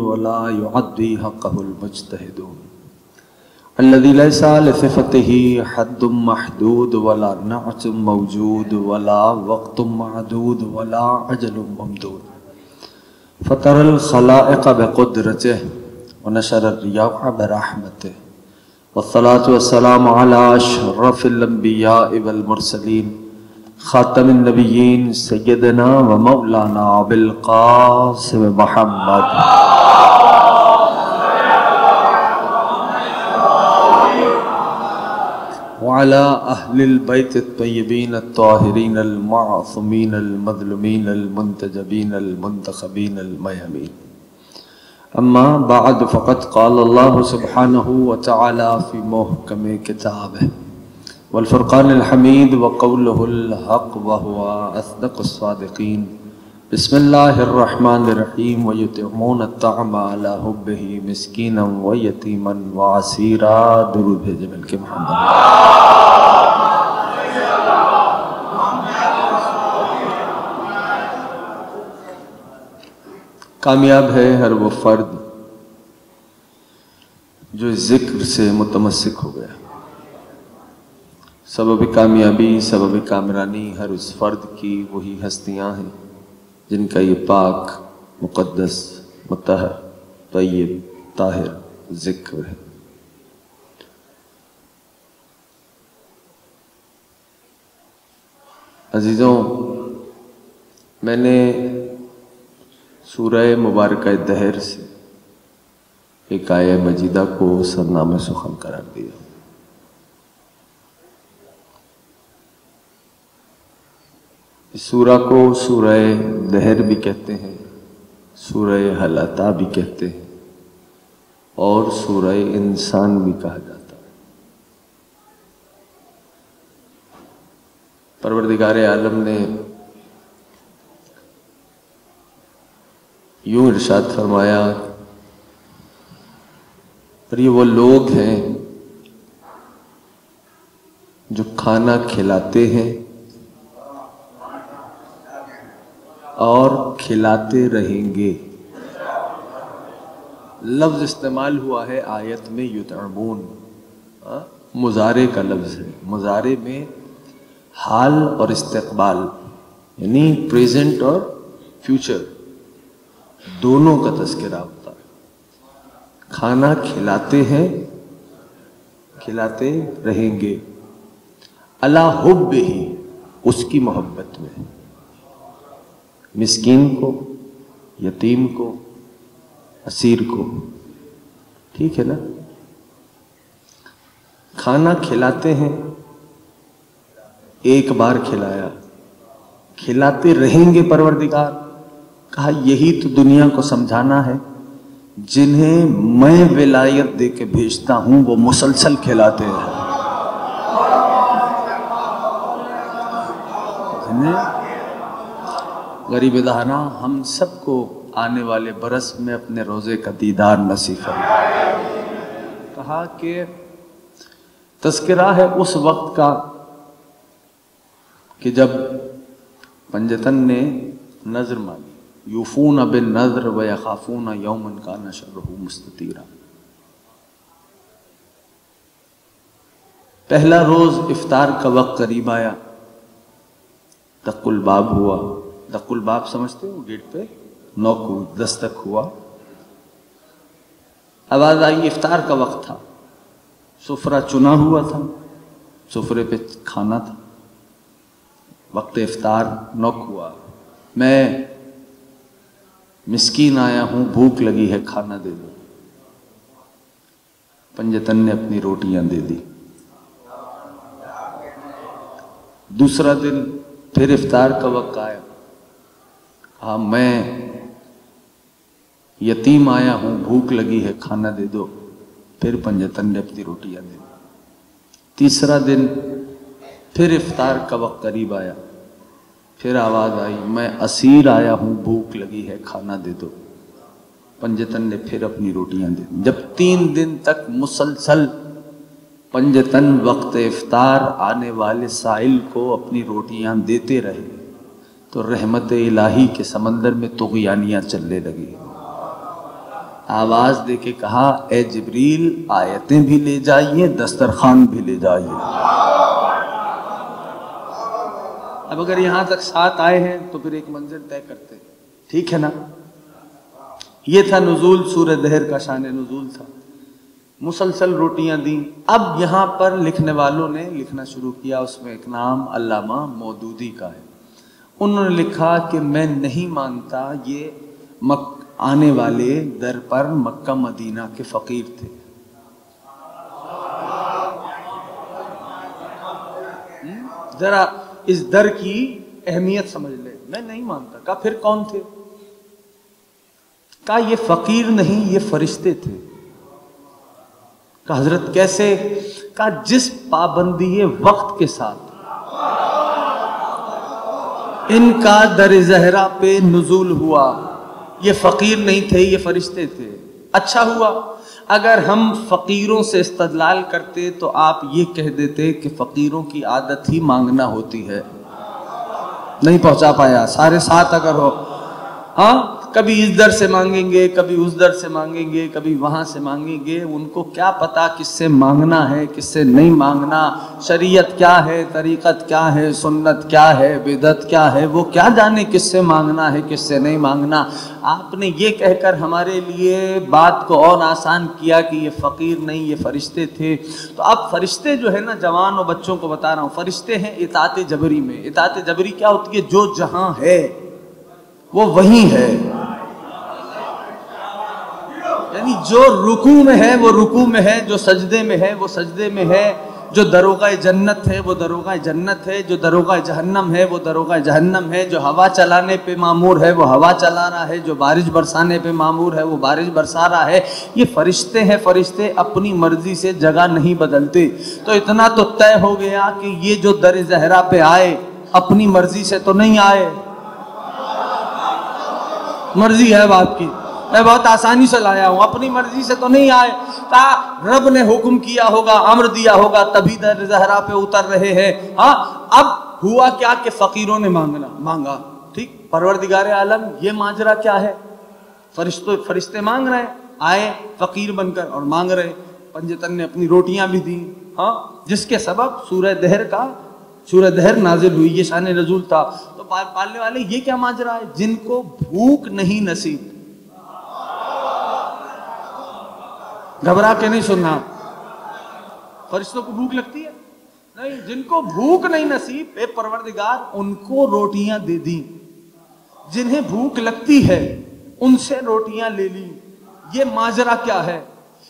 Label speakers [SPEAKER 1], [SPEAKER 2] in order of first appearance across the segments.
[SPEAKER 1] वला युअद्दी हक़्क़हुल मुज्तहिदून अल्लज़ी लैसा लिसिफ़तिही हद्दुम महदूद वला नअतुम मौजूद वला वक़्तुम मअदूद वला अजलुम ममदूद फ़तरल ख़लाइक़ बिक़ुद्रतिही व नशरर रियाह बिरहमतिही वस्सलातु वस्सलामु अला अशरफिल अंबियाइ वल मुरसलीन खातमिन नबिय्यीन सय्यदना व मौलाना अबुल क़ासिम मुहम्मद व अला अहलिल बैत अत्तय्यबीन अत्ताहिरीन अल मासूमीन अल मज़लूमीन अल मुंतजबीन अल मुंतखबीन अल मयमीन अम्मा बाद फ़क़द क़ाल अल्लाहु सुब्हानहु व तआला फ़ी मुहकम किताबिही वल फ़ुरक़ानिल हमीद व क़ौलुहुल हक़ व हुवा अस्दक़ुस सादिक़ीन बिस्मिल्लाहिर रहमानिर रहीम व युतिमून अत्तअमा अला हुब्बिही मिस्कीनन व यतीमन व असीरा। दुरूद भेजे मिलके मोहम्मद। कामयाब है हर वो फर्द जो जिक्र से मुतमस्सिक हो गया। सबब कामयाबी सबब कामरानी हर उस फर्द की वही हस्तियां हैं जिनका ये पाक मुक़द्दस मुत्तहर तय्यब ताहिर जिक्र है। अजीज़ों, मैंने सूरह मुबारका दहर से एक आया मजीदा को सरनामा सुखन करार दिया। इस सूरा को सूरह दहर भी कहते हैं, सूरह हलाता भी कहते हैं और सूरह इंसान भी कहा जाता है। परवरदिगार आलम ने यूं इरशाद फरमाया, पर ये वो लोग हैं जो खाना खिलाते हैं और खिलाते रहेंगे। लफ्ज इस्तेमाल हुआ है आयत में युतअमून, मुजारे का लफ्ज है। मुजारे में हाल और इस्तिक़बाल यानी प्रेजेंट और फ्यूचर दोनों का तज़किरा होता है। खाना खिलाते हैं, खिलाते रहेंगे। अला हुब्बिही, उसकी मोहब्बत में, मिस्कीन को, यतीम को, असीर को। ठीक है ना? खाना खिलाते हैं, एक बार खिलाया, खिलाते रहेंगे। परवरदिगार कहा यही तो दुनिया को समझाना है। जिन्हें मैं विलायत दे के भेजता हूं वो मुसलसल खिलाते हैं। गरीब दहाना हम सबको आने वाले बरस में अपने रोज़े का दीदार नसीब फरमाए। कहा कि तज़किरा है उस वक्त का कि जब पंजतन ने नज़र मांगी। यूफून बिन नज़र व यखाफून यौमन कान शर्रुहु मुस्ततीरा। पहला रोज़ इफ्तार का वक्त करीब आया, दक्कुल बाब हुआ। दक्कुल बाब समझते हो? गेट पे नॉक हुई, दस्तक हुआ, आवाज आई, इफ्तार का वक्त था। सुफरा चुना हुआ था, सुफरे पे खाना था। वक्त इफ्तार, नॉक हुआ, मैं मिस्कीन आया हूं, भूख लगी है, खाना दे दो। पंजतन ने अपनी रोटियां दे दी। दूसरा दिन फिर इफ्तार का वक्त आया। हाँ, मैं यतीम आया हूं, भूख लगी है, खाना दे दो। फिर पंजतन ने अपनी रोटियां दे दी। तीसरा दिन फिर इफ्तार का वक्त करीब आया। फिर आवाज आई, मैं असीर आया हूं, भूख लगी है, खाना दे दो। पंजतन ने फिर अपनी रोटियां दे दी। जब 3 दिन तक मुसलसल पंजतन वक्त इफ्तार आने वाले साइल को अपनी रोटियां देते रहे तो रहमत इलाही के समंदर में तुग़यानियां चलने लगी। आवाज देके कहा, ए जिब्रील आयतें भी ले जाइए, दस्तरखान भी ले जाइए। अब अगर यहां तक साथ आए हैं तो फिर एक मंजिल तय करते, ठीक है ना। ये था नुज़ूल, सूरह दहर का शान नुज़ूल था। मुसलसल रोटियां दी। अब यहाँ पर लिखने वालों ने लिखना शुरू किया, उसमें एक नाम अल्लामा मौदूदी का है। उन्होंने लिखा कि मैं नहीं मानता ये आने वाले दर पर मक्का मदीना के फकीर थे। जरा इस दर की अहमियत समझ ले। मैं नहीं मानता। कहा फिर कौन थे? कहा ये फकीर नहीं, ये फरिश्ते थे। कहा हजरत कैसे? कहा जिस पाबंदी वक्त के साथ इनका दर ज़हरा पे नुज़ूल हुआ, ये फकीर नहीं थे, ये फरिश्ते थे। अच्छा हुआ अगर हम फकीरों से इस्तदलाल करते तो आप ये कह देते कि फकीरों की आदत ही मांगना होती है। नहीं पहुंचा पाया, सारे साथ अगर हो। हाँ, कभी इस दर से मांगेंगे, कभी उस दर से मांगेंगे, कभी वहां से मांगेंगे। उनको क्या पता किससे मांगना है, किससे नहीं मांगना, शरीयत क्या है, तरीक़त क्या है, सुन्नत क्या है, बिदअत क्या है, वो क्या जाने किससे मांगना है, किससे नहीं मांगना। आपने ये कहकर हमारे लिए बात को और आसान किया कि ये फ़कीर नहीं, ये फरिश्ते थे। तो अब फरिश्ते जो है ना, जवान और बच्चों को बता रहा हूँ, फरिश्ते हैं इताअत जबरी में। इताअत जबरी क्या होती है? जो जहां है वो वही है, यानी जो रुकू में है वो रुकू में है, जो सजदे में है वो सजदे में है, जो दरोगा जन्नत है वो दरोगा जन्नत है, जो दरोगा जहन्नम है वो दरोगा जहन्नम है, जो हवा चलाने पे मामूर है वो हवा चला रहा है, जो बारिश बरसाने पे मामूर है वो बारिश बरसा रहा है। ये फरिश्ते हैं। फरिश्ते अपनी मर्जी से जगह नहीं बदलते। तो इतना तो तय हो गया कि ये जो दर ज़हरा पे आए अपनी मर्जी से तो नहीं आए। मर्जी है बाप की, मैं बहुत आसानी से लाया हूं, अपनी मर्जी से तो नहीं आए। कहा रब ने हुक्म किया होगा, अम्र दिया होगा, तभी दर ज़हरा पे उतर रहे हैं। हाँ, अब हुआ क्या कि फकीरों ने मांगा। ठीक, परवरदिगार आलम ये माजरा क्या है? फरिश्ते मांग रहे, आए फकीर बनकर और मांग रहे। पंजतन ने अपनी रोटियां भी दी। हाँ, जिसके सबब सूरह दहर नाजिल हुई। ये शान नज़ूल था। तो पालने वाले ये क्या माजरा है? जिनको भूख नहीं नसीब, घबरा के नहीं सुनना, फरिश्तों को भूख लगती है नहीं, जिनको भूख नहीं नसीब ए परवरदिगार उनको रोटियां दे दी। जिन्हें भूख लगती है उनसे रोटियां ले ली। ये माजरा क्या है?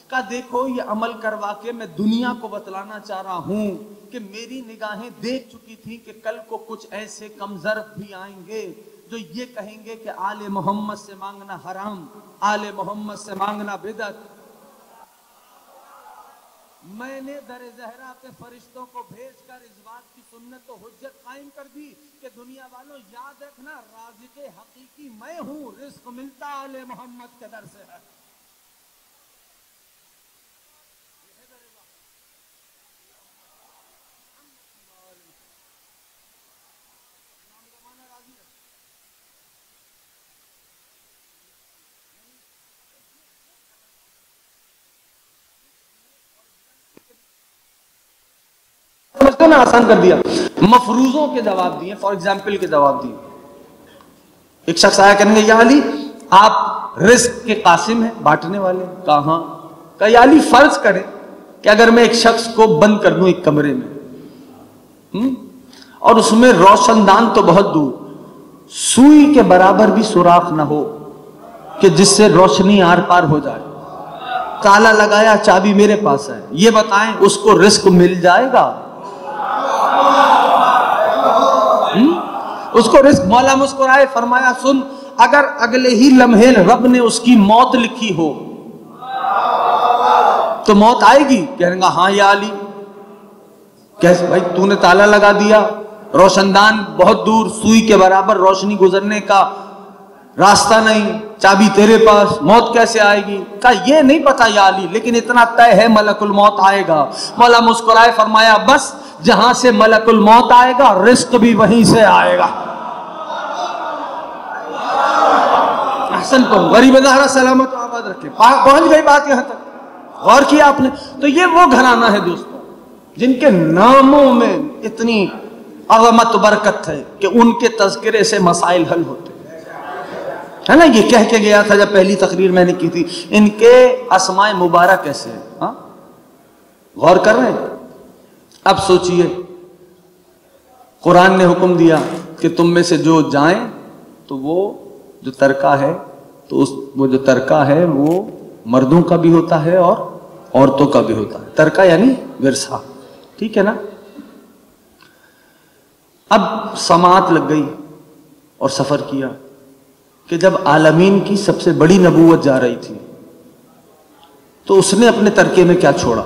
[SPEAKER 1] का देखो ये अमल करवा के मैं दुनिया को बतलाना चाह रहा हूं कि मेरी निगाहें देख चुकी थी कि कल को कुछ ऐसे कमजर्फ भी आएंगे जो ये कहेंगे कि आले मोहम्मद से मांगना हराम, आले मोहम्मद से मांगना बिदअत। मैंने दर ज़हरा पे फरिश्तों को भेजकर इस बात की सुन्नत तो हुज्जत कायम कर दी कि दुनिया वालों याद रखना, राज़िक़े हकीकी मैं हूं, रिज़्क़ मिलता आले मोहम्मद के दर से है। ना आसान कर दिया, मफरूजों के जवाब दिए, फॉर एग्जाम्पल के जवाब दिए। एक शख्स आया, कहने या अली आप रिस्क के कासिम हैं, बांटने वाले। कहा या अली फर्ज करें कि अगर मैं एक शख्स को बंद कर दूं एक कमरे में और उसमें रोशनदान तो बहुत दूर, सुई के बराबर भी सुराख ना हो कि जिससे रोशनी आर पार हो जाए, ताला लगाया, चाबी मेरे पास है, ये बताएं उसको रिस्क मिल जाएगा? उसको रिस्क। मौला मुस्कुराए, फरमाया सुन, अगर अगले ही लम्हे रब ने उसकी मौत लिखी हो तो मौत आएगी? कहने हाँ या अली। कैसे भाई? तूने ताला लगा दिया, रोशनदान बहुत दूर, सुई के बराबर रोशनी गुजरने का रास्ता नहीं, चाबी तेरे पास, मौत कैसे आएगी? कहा ये नहीं पता या अली, लेकिन इतना तय है मलकुल मौत आएगा। मौला मुस्कुराए, फरमाया बस, जहां से मलकुल मौत आएगा रिस्क भी वहीं से आएगा। अहसन पढ़ो, गरीब ज़हरा सलामत आबाद रखे। पहुंच गई बात यहां तक, गौर किया आपने? तो ये वो घराना है दोस्तों जिनके नामों में इतनी अज़मत बरकत है कि उनके तज़किरे से मसाइल हल होते है ना। ये कह के गया था जब पहली तकरीर मैंने की थी, इनके अस्माए मुबारक कैसे है। हाँ, गौर कर रहे हैं? अब सोचिए, कुरान ने हुक्म दिया कि तुम में से जो जाएं तो वो जो तरका है, तो वो जो तरका है वो मर्दों का भी होता है और औरतों का भी होता है। तरका यानी विरसा, ठीक है ना। अब समात लग गई और सफर किया कि जब आलमीन की सबसे बड़ी नबूवत जा रही थी तो उसने अपने तरके में क्या छोड़ा?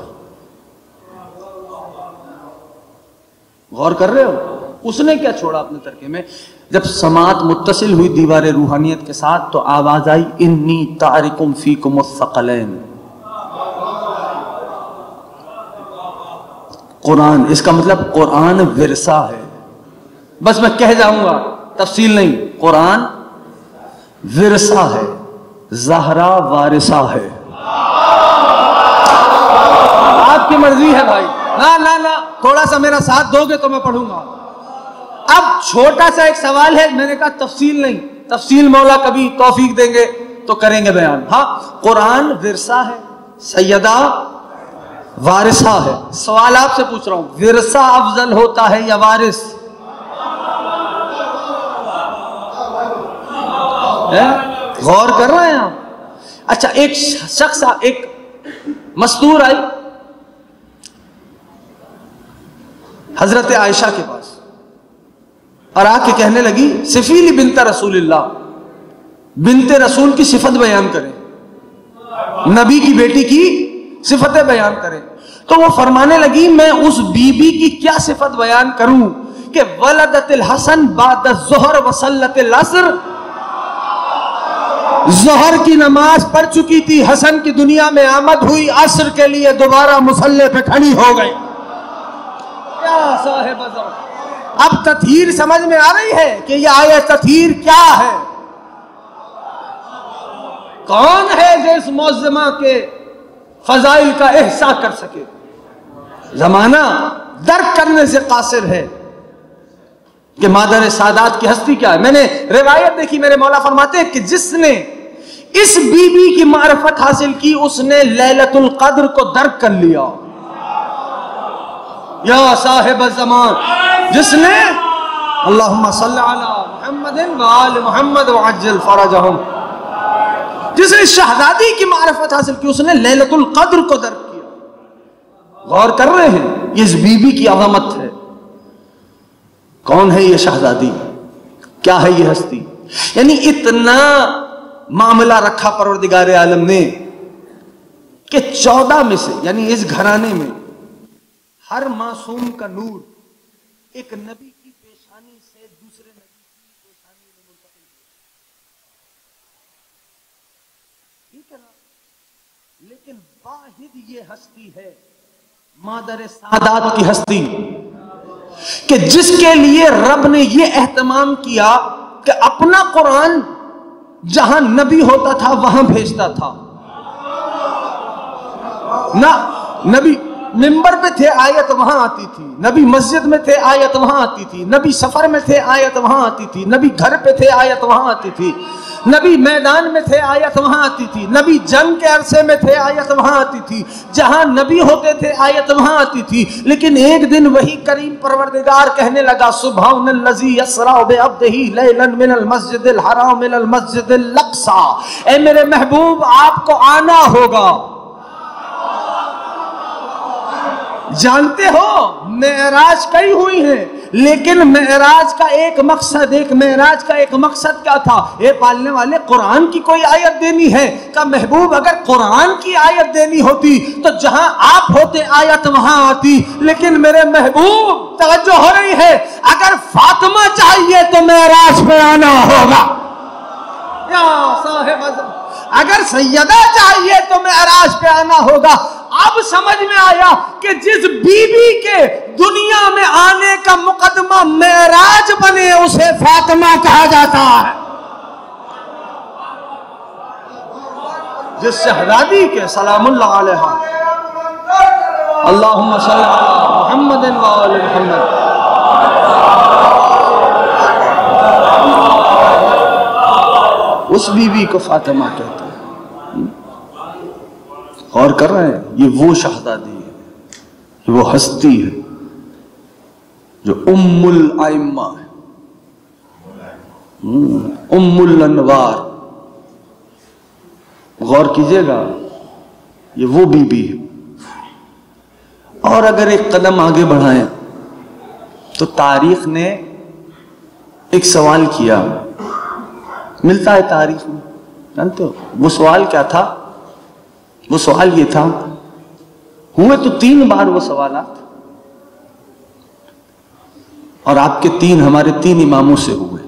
[SPEAKER 1] गौर कर रहे हो? उसने क्या छोड़ा अपने तरके में? जब समात मुत्तसिल हुई दीवार रूहानियत के साथ तो आवाज आई, इन्नी तारिकुम फीकुम अस्सक़लैन। कुरान, इसका मतलब कुरान विरसा है। बस मैं कह जाऊंगा, तफसील नहीं। कुरान विरसा है, ज़हरा वारिसा है। आपकी मर्जी है भाई। ना ना ना, थोड़ा सा मेरा साथ दोगे तो मैं पढ़ूंगा। अब छोटा सा एक सवाल है, मैंने कहा तफसील नहीं, तफसील मौला कभी तौफीक देंगे तो करेंगे बयान। हाँ, कुरान विरसा है, सैयदा वारिसा है। सवाल आपसे पूछ रहा हूं, विरसा अफजल होता है या वारिस? गौर कर रहे हैं आप? अच्छा, एक शख्स, एक मस्तूर आई हजरत आयशा के पास और आके कहने लगी, सिफीली बिन्त रसूलिल्लाह, बिन्ते रसूल की सिफत बयान करें, नबी की बेटी की सिफतें बयान करें। तो वो फरमाने लगी, मैं उस बीबी की क्या सिफत बयान करूं कि वलदतिल हसन बाद ज़ोहर वसल्लतिल असर, ज़ोहर की नमाज पढ़ चुकी थी, हसन की दुनिया में आमद हुई, असर के लिए दोबारा मुसल्ले पे खड़ी हो गई। क्या साहिब ज़मान, अब तथहीर समझ में आ रही है कि यह आयत तथहीर क्या है? कौन है जो इस मौज़मा के फजाइल का एहसा कर सके? जमाना दर्क करने से कासिर है कि मादर सादात की हस्ती क्या है। मैंने रिवायत देखी, मेरे मौला फरमाते हैं कि जिसने इस बीबी की मारिफत हासिल की उसने लैलतुल कद्र को दर्क कर लिया। या साहिब ज़मान, जिसने अल्लाहुम्मा सल्ली अला मुहम्मदिन व आलि मुहम्मद व अज्जिल फरजहुम, जिसने शहजादी की मारिफत हासिल की उसने लैलतुल कद्र को दर्क किया। गौर कर रहे हैं? ये इस बीबी की अज़मत है। कौन है ये शहजादी? क्या है ये हस्ती? यानी इतना मामला रखा परवरदिगार आलम ने कि 14 में से, यानी इस घराने में हर मासूम का नूर एक नबी की पेशानी से दूसरे नबी की पेशानी में मुंतकिल हुआ। ठीक है ना? लेकिन वाहिद ये हस्ती है मादर सादात की हस्ती कि जिसके लिए रब ने यह एहतमाम किया कि अपना कुरान जहां नबी होता था वहां भेजता था ना। नबी मिंबर पे थे, आयत वहां आती थी। नबी मस्जिद में थे, आयत वहां आती थी। नबी सफर में थे, आयत वहां आती थी। नबी घर पे थे, आयत वहां आती थी। नबी मैदान में थे, आयत वहां आती थी। नबी जंग के अरसे में थे, आयत वहां आती थी। जहां नबी होते थे आयत वहां आती थी। लेकिन एक दिन वही करीम परवरदिगार कहने लगा, सुब्हानल्लज़ी यसरा बिअब्दिही लैलन मिनल मस्जिदिल हराम मिनल मस्जिदिल अक़सा। ए मेरे महबूब, आपको आना होगा। जानते हो मेराज कई हुई हैं, लेकिन मेराज का एक मकसद क्या था? ये पालने वाले, कुरान की कोई आयत देनी है? का महबूब, अगर कुरान की आयत देनी होती तो जहां आप होते आयत वहां आती। लेकिन मेरे महबूब, तवज्जो हो रही है, अगर फातिमा चाहिए तो मेराज पे आना होगा। या साहिब, अगर सैयदा चाहिए तो मेराज पे आना होगा। अब समझ में आया कि जिस बीबी के दुनिया में आने का मुकदमा मेराज बने उसे फातिमा कहा जाता है। जिस शहजादी के सलामुल्लाह अलैहा अल्लाहुम्मा सल्ली अला मुहम्मदिन व आलि मुहम्मद। उस बीवी को फातिमा कहते हैं। और कर रहे हैं, ये वो शहजादी है, ये वो हस्ती है जो उम्मुल आइम्मा है, उम्मुल अनवार। गौर कीजिएगा, ये वो बीबी है। और अगर एक कदम आगे बढ़ाएं तो तारीख ने एक सवाल किया, मिलता है तारीख में, जानते हो वो सवाल क्या था? वो सवाल ये था, हुए तो 3 बार वो सवालात, और आपके 3 हमारे 3 इमामों से हुए,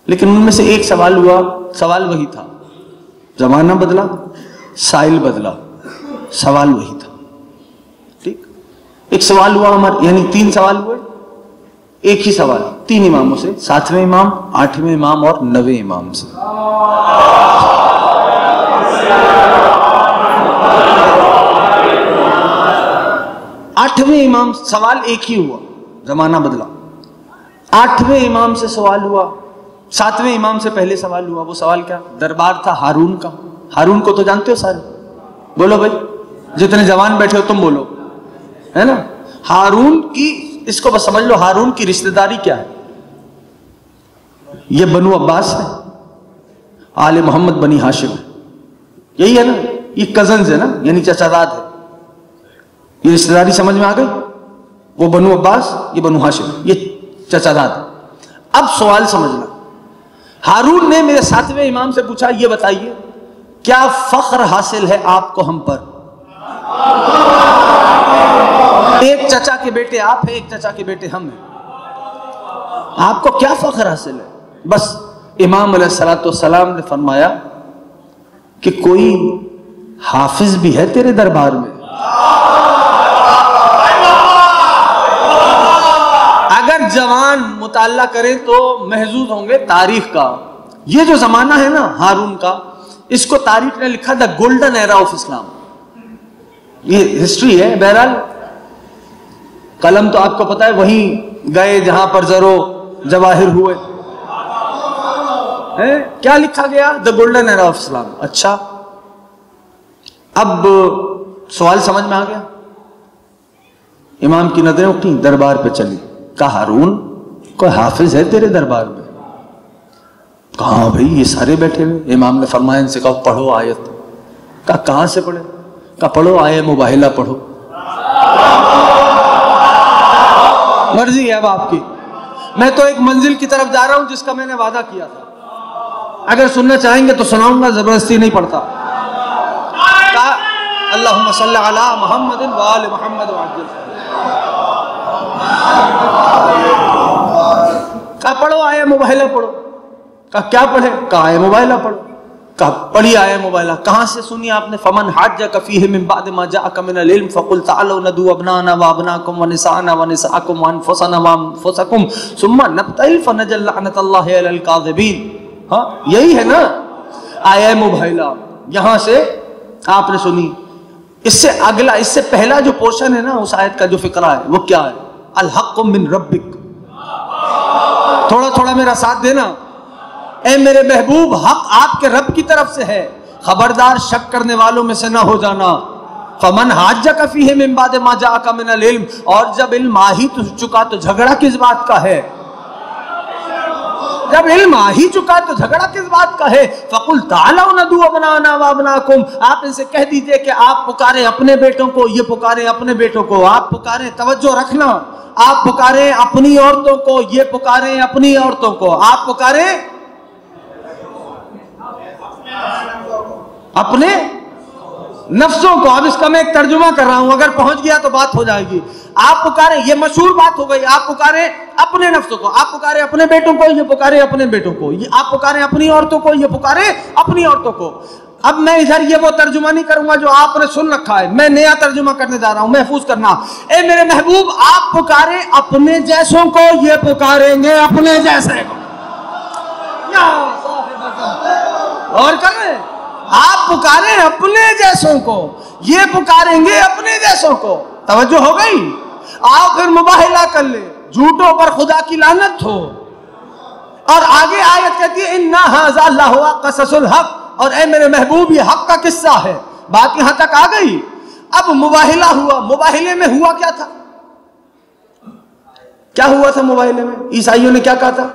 [SPEAKER 1] लेकिन उनमें से एक सवाल हुआ, सवाल वही था, जमाना बदला, साइल बदला, सवाल वही था। ठीक, एक सवाल हुआ हमारे, यानी 3 सवाल हुए, एक ही सवाल 3 इमामों से, 7वें इमाम, 8वें इमाम और 9वें इमाम से। आठवें इमाम सवाल एक ही हुआ, जमाना बदला। 8वें इमाम से सवाल हुआ, 7वें इमाम से पहले सवाल हुआ। वो सवाल क्या? दरबार था हारून का। हारून को तो जानते हो सारे, बोलो भाई, जितने जवान बैठे हो तुम बोलो, है ना। हारून की, इसको बस समझ लो, हारून की रिश्तेदारी क्या है? ये बनु अब्बास है, आले मोहम्मद बनी हाशिम है, यही है ना, ये कजन्स है ना, यानी चचादाद है। ये रिश्तेदारी समझ में आ गई? वो बनु अब्बास, ये बनु हाशिम, ये चचादाद। अब सवाल समझना, हारून ने मेरे 7वें इमाम से पूछा, ये बताइए क्या फख्र हासिल है आपको हम पर? एक चचा के बेटे आप हैं, एक चचा के बेटे हम हैं, आपको क्या फख्र हासिल है? बस इमाम अलैहिस्सलाम ने फरमाया कि कोई हाफिज भी है तेरे दरबार में? अगर जवान मुताल्ला करें तो महजूज होंगे तारीख का। ये जो जमाना है ना हारून का, इसको तारीख ने लिखा the golden era of Islam. ये हिस्ट्री है। बहरहाल कलम तो आपको पता है, वहीं गए जहां पर जरो जवाहिर हुए है। क्या लिखा गया? The golden era of Islam. अच्छा, अब सवाल समझ में आ गया। इमाम की नजरें उठी, दरबार पे चली, कहा हारून कोई हाफिज है तेरे दरबार में? कहा भाई ये सारे बैठे हुए। इमाम ने फरमाया इनसे कहो पढ़ो आयत। कहा कहां से पढ़े? कहा पढ़ो आयत मुबाहिला पढ़ो। मर्जी है अब आपकी, मैं तो एक मंजिल की तरफ जा रहा हूं जिसका मैंने वादा किया था। अगर सुनना चाहेंगे तो सुनाऊंगा, जबरदस्ती नहीं पढ़ता। कहा अल्लाहुम्मा सल्ली अला मुहम्मदिन व आलि मुहम्मद व अज्जिल। कहा पढ़ो आयत मुबाहिला पढ़ो। कहा क्या पढ़े? कहा आयत मुबाहिला पढ़ो। कहा पढ़ी आयत मुबाहिला। कहां से सुनी आपने? फमन हाज्जक फीहि मिन बाद मा जाअक मिनल इल्म फकुल तअलू नदू अबनाना व अबनाकुम व निसाना व निसाकुम व अनफुसना व अनफुसकुम सुम्मा नब्तइल फनजल लअनतल्लाहि अलल काज़िबीन। हाँ यही है ना आयत मुबाहिला। यहां से आपने सुनी। इससे अगला, इससे पहला जो पोर्शन है ना उस आयत का जो फिक्रा है वो क्या है? अल हक़्क़ु मिन रब्बिक। थोड़ा थोड़ा मेरा साथ देना। ए मेरे महबूब, हक आपके रब की तरफ से है, खबरदार शक करने वालों में से ना हो जाना। फमन हाज्जक फीहि मिन बाद मा जाअक मिनल इल्म, और जब इल्म आ ही चुका तो झगड़ा किस बात का है? जब इल्म आ ही चुका तो झगड़ा किस बात का है? फकुल तालौ नदू अबनाना व अबनाकुम। आप इनसे कह दीजिए कि आप पुकारे अपने बेटों को, ये पुकारे अपने बेटों को। आप पुकारे, तवज्जो रखना, आप पुकारे अपनी औरतों को, ये पुकारे अपनी औरतों को। आप पुकारे अपने नफ्सों को। अब इसका मैं एक तर्जुमा कर रहा हूं, अगर पहुंच गया तो बात हो जाएगी। आप पुकारे, ये मशहूर बात हो गई, आप पुकारे अपने नफ्सों को, आप पुकारे अपने बेटों को, ये पुकारे अपने बेटों को, ये आप पुकारे अपनी औरतों को, ये पुकारे अपनी औरतों को। अब मैं इधर ये वो तर्जुमा नहीं करूंगा जो आपने सुन रखा है, मैं नया तर्जुमा करने जा रहा हूं, महफूज करना। ए मेरे महबूब, आप पुकारे अपने जैसों को, ये पुकारेंगे अपने जैसे को। और कर रहे, आप पुकारे अपने जैसों को, ये पुकारेंगे अपने जैसों को। तवज्जो हो गई? आप फिर मुबाहिला कर ले, झूठों पर खुदा की लानत हो। और आगे आयत कहती है इन्ना हाज़ा लहुवा क़ससुल हक़, और ए मेरे महबूब ये हक का किस्सा है। बात यहां तक आ गई। अब मुबाहिला हुआ। मुबाहिले में हुआ क्या था? क्या हुआ था मुबाहिले में? ईसाइयों ने क्या कहा था?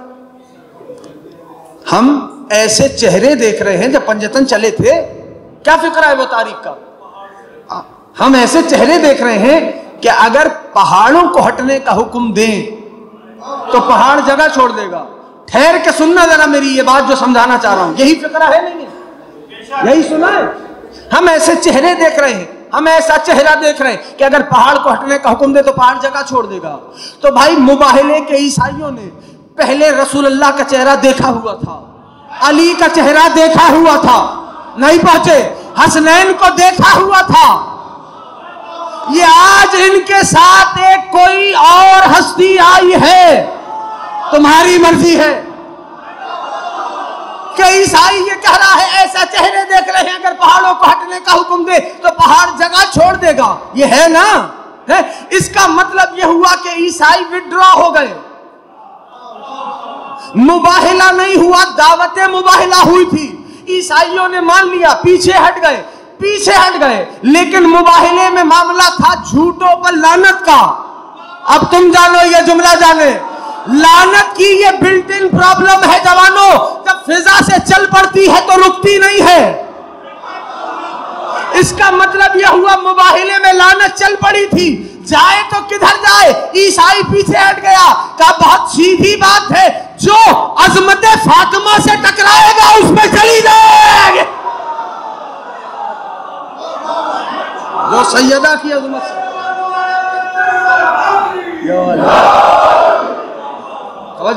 [SPEAKER 1] हम ऐसे चेहरे देख रहे हैं जब पंजतन चले थे। क्या फिक्र है वो तारीख का? हम ऐसे चेहरे देख रहे हैं कि अगर पहाड़ों को हटने का हुक्म दें तो पहाड़ जगह छोड़ देगा। ठहर के सुनना जरा मेरी ये बात जो समझाना चाह रहा हूं। यही फिक्र है नहीं है? यही सुना है? हम ऐसे चेहरे देख रहे हैं, हम ऐसा चेहरा देख रहे हैं कि अगर पहाड़ को हटने का हुक्म दे तो पहाड़ जगह छोड़ देगा। तो भाई मुबाहिले के ईसाइयों ने पहले रसूल अल्लाह का चेहरा देखा हुआ था, अली का चेहरा देखा हुआ था, नहीं पहुंचे, हसनैन को देखा हुआ था। ये आज इनके साथ एक कोई और हस्ती आई है, तुम्हारी मर्जी है। कि ईसाई ये कह रहा है ऐसा चेहरे देख रहे हैं अगर पहाड़ों को हटने का हुक्म दे तो पहाड़ जगह छोड़ देगा। ये है ना? है? इसका मतलब ये हुआ कि ईसाई विड्रॉ हो गए। मुबाहिला नहीं हुआ, दावत मुबाहिला हुई थी। ईसाइयों ने मान लिया, पीछे हट गए, लेकिन मुबाहिले में मामला था झूठों पर लानत का। अब तुम जानो, ये जुमला जाने, लानत की ये बिल्ट इन प्रॉब्लम है जवानों। जब फिजा से चल पड़ती है तो रुकती नहीं है। इसका मतलब यह हुआ मुबाहिले में लानत चल पड़ी थी, जाए तो किधर जाए? ईसाई पीछे हट गया। कहा बहुत सीधी बात है, जो अजमत फातिमा से टकराएगा उसमें चली जाएगी, जो सैयदा की अजमत से।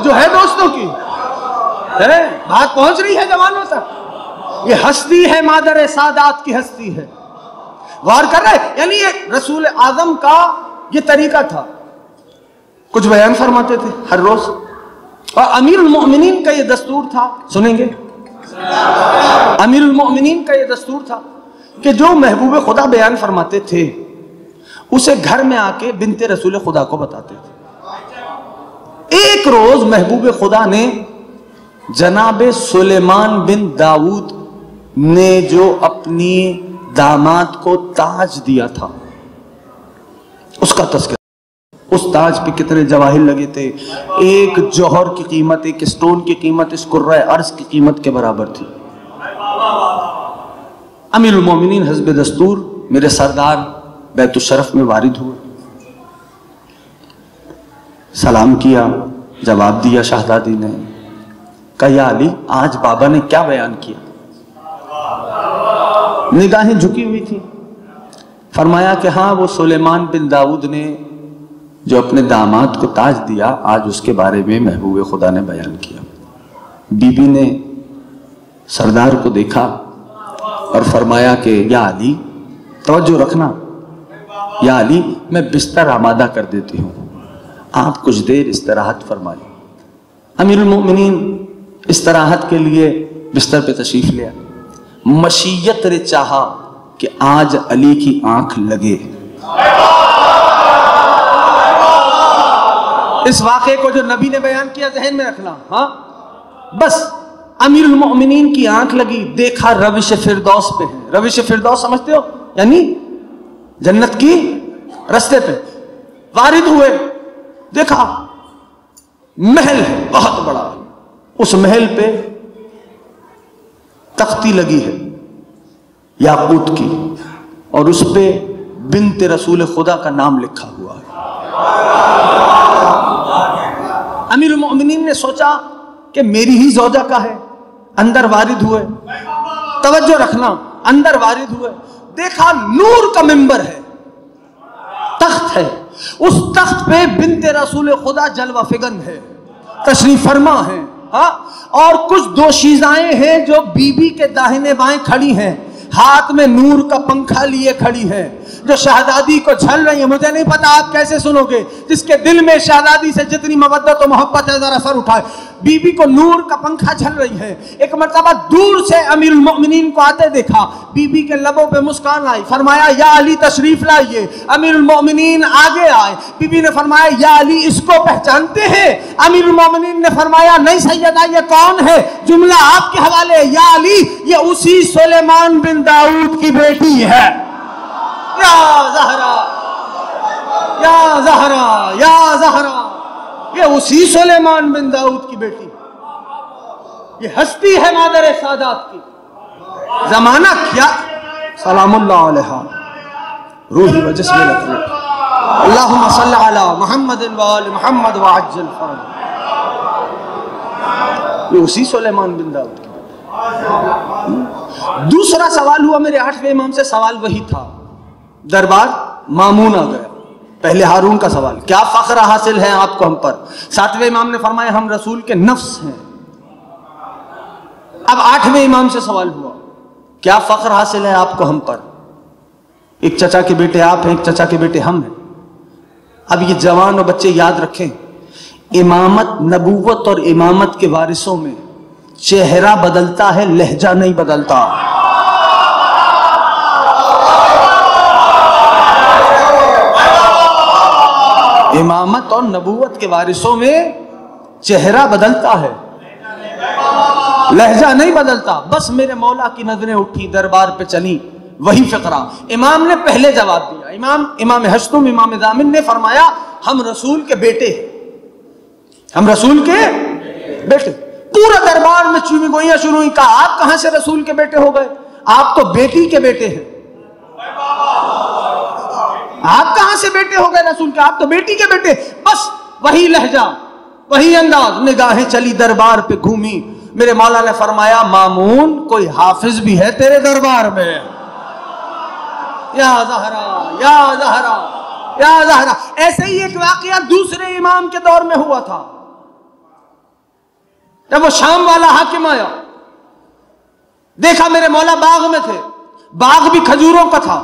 [SPEAKER 1] जो है दोस्तों की है, बात पहुंच रही है जवानों तक। ये हस्ती है, मादर सादात की हस्ती है। गौर कर रहे? यानी ये रसूल आजम का ये तरीका था। कुछ बयान फरमाते थे हर रोज, और अमीरुल मोमिनीन का ये दस्तूर था। सुनेंगे? अमीरुल मोमिनीन का ये दस्तूर था कि जो महबूब खुदा बयान फरमाते थे उसे घर में आके बिनते रसूल खुदा को बताते थे। एक रोज महबूब खुदा ने जनाबे सुलेमान बिन दाऊद ने जो अपनी दामाद को ताज दिया था उसका तस्करा। उस ताज पे कितने जवाहिर लगे थे। एक जौहर की कीमत, एक स्टोन की कीमत इस कुर्रा अर्ज की कीमत के बराबर थी। अमीरुल मोमिनीन हस्ब दस्तूर मेरे सरदार बैतुल शरफ में वारिद हुए, सलाम किया, जवाब दिया शहजादी ने। कहा या अली, आज बाबा ने क्या बयान किया? निगाहें झुकी हुई थी। फरमाया कि हाँ, वो सुलेमान बिन दाऊद ने जो अपने दामाद को ताज दिया, आज उसके बारे में महबूब खुदा ने बयान किया। बीबी ने सरदार को देखा और फरमाया कि या अली, तवज्जो रखना, या अली मैं बिस्तर आमादा कर देती हूँ, आप कुछ देर इस्तराहत फरमाएं। अमीरुल मोमिनीन इस्तराहत के लिए बिस्तर पे तशरीफ लिया। मशीयत ने चाहा कि आज अली की आंख लगे। इस वाक़े को जो नबी ने बयान किया जहन में रखना। हाँ, बस अमीरुल मोमिनीन की आंख लगी, देखा रविश फिरदौस पे है। रविश फिरदौस समझते हो? यानी जन्नत की रास्ते पे वारिद हुए। देखा महल है बहुत बड़ा, उस महल पे तख्ती लगी है याकूत की, और उस पे बिन्ते रसूल खुदा का नाम लिखा हुआ है। अमीरुल मोमिनीन ने सोचा कि मेरी ही ज़ौजा का है। अंदर वारिद हुए, तवज्जो रखना, अंदर वारिद हुए, देखा नूर का मिंबर है, तख्त है, उस तख्त पे बिन्ते रसूल खुदा जलवा फिगन है, तशरीफ फरमा है। हाँ, और कुछ दो शीजाएं हैं जो बीबी के दाहिने बाएं खड़ी हैं। हाथ में नूर का पंखा लिए खड़ी है, जो शहजादी को झल रही है। मुझे नहीं पता आप कैसे सुनोगे, जिसके दिल में शहजादी से जितनी मोहब्बत और मोहब्बत है, जरा सर उठाए। बीबी को नूर का पंखा झल रही है। एक मर्तबा दूर से अमीरुल मोमिनीन को आते देखा, बीबी के लबों पे मुस्कान आई, फरमाया या अली तशरीफ लाइए। अमीरुल मोमिनीन आगे आए, बीबी ने फरमाया या अली इसको पहचानते हैं? अमीरुल मोमिनीन ने फरमाया नहीं सैयदा, ये कौन है? जुमला आपके हवाले, या अली ये उसी सुलेमान बिन दाऊद की बेटी है। या ज़हरा, या ज़हरा, या ज़हरा, ये उसी सुलेमान बिन दाऊद की बेटी, ये हस्ती है मादर सादात की। जमाना क्या, सलामुल्लाह अलैहा रूही व जिस्म लक, अल्लाहुम्मा सल्लि अला मुहम्मदिन व आलि मुहम्मद व अज्जिल फरज। ये उसी सुलेमान बिन दाऊद की। दूसरा सवाल हुआ, मेरे 8वें इमाम से सवाल वही था। दरबार मामून आ गया। पहले हारून का सवाल, क्या फख्र हासिल है आपको हम पर? 7वें इमाम ने फरमाया हम रसूल के नफ्स हैं। अब 8वें इमाम से सवाल हुआ, क्या फख्र हासिल है आपको हम पर? एक चचा के बेटे आप हैं, एक चचा के बेटे हम हैं। अब ये जवान और बच्चे याद रखें, इमामत, नबूवत और इमामत के वारिसों में चेहरा बदलता है, लहजा नहीं बदलता। इमामत और नबूवत के वारिसों में चेहरा बदलता है, लहजा नहीं बदलता। बस मेरे मौला की नजरें उठी, दरबार पे चली, वही फिक्रा। इमाम ने पहले जवाब दिया। इमाम हश्तुम, इमाम जामिन ने फरमाया हम रसूल के बेटे हैं, हम रसूल के बेटे। पूरा दरबार में चूमी गोइयां शुरू हुई। कहा आप कहां से रसूल के बेटे हो गए? आप तो बेटी के बेटे हैं। आप कहां से बेटे हो गए रसूल के? आप तो बेटी के बेटे। बस वही लहजा, वही अंदाज। निगाहें चली दरबार पे घूमी। मेरे मौला ने फरमाया मामून कोई हाफिज भी है तेरे दरबार में? या ज़हरा, या ज़हरा, या ज़हरा। ऐसे ही एक वाकया दूसरे इमाम के दौर में हुआ था। जब वो शाम वाला हाकिम आया, देखा मेरे मौला बाग में थे। बाग भी खजूरों का था।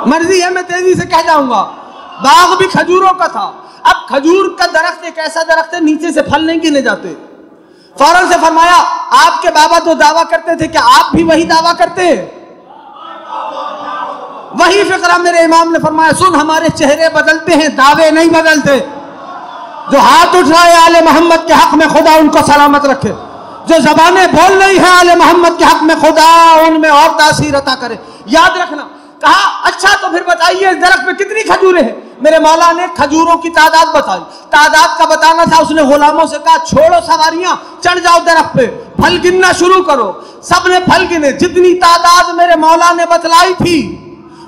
[SPEAKER 1] मर्जी है मैं तेजी से कह जाऊंगा, बाग भी खजूरों का था। अब खजूर का दरख्त एक ऐसा दरख्त है नीचे से फल नहीं गिने जाते। फौरन से फरमाया आपके बाबा तो दावा करते थे, क्या आप भी वही दावा करते हैं? वही फिक्रा मेरे इमाम ने फरमाया सुन, हमारे चेहरे बदलते हैं, दावे नहीं बदलते। जो हाथ उठ रहा है आले मोहम्मद के हक में, खुदा उनको सलामत रखे। जो जबानें बोल रही हैं आले मोहम्मद के हक में, खुदा उनमें और तासीर अता करे। याद रखना। कहा अच्छा तो फिर बताइए इस दरख्त में कितनी खजूरें हैं? मेरे मौला ने खजूरों की तादाद बताई। तादाद का बताना था, उसने गुलामों से कहा छोड़ो सवारियां, चढ़ जाओ दरख्त पे, फल गिनना शुरू करो। सबने फल गिने। जितनी तादाद मेरे मौला ने बतलाई थी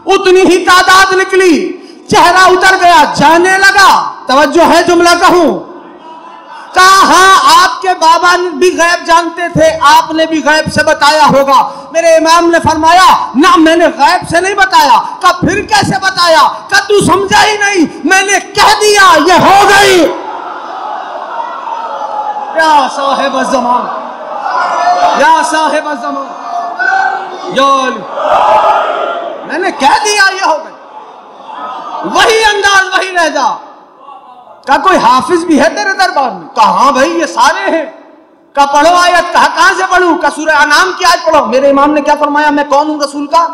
[SPEAKER 1] उतनी ही तादाद निकली। चेहरा उतर गया, जाने लगा। तवज्जो है, जुमला कहूं? कहा हाँ आपके बाबा भी गैब जानते थे, आपने भी गैब से बताया होगा। मेरे इमाम ने फरमाया ना मैंने गैब से नहीं बताया। कहा फिर कैसे बताया? कहा तू समझा ही नहीं, मैंने कह दिया ये हो गई। या साहिब ज़मान, या साहिब ज़मान, मैंने कह दिया ये हो गई। वही अंदाज, वही लहजा। कहा कोई हाफिज भी है तेरे दरबार में? कहा हाँ भाई ये सारे हैं। कहा पढ़ो आयत। कहा कहां से पढ़ूं? कहा सूरह अनाम की आयत पढ़ो। मेरे इमाम ने क्या फरमाया? मैं कौन हूं? रसूल का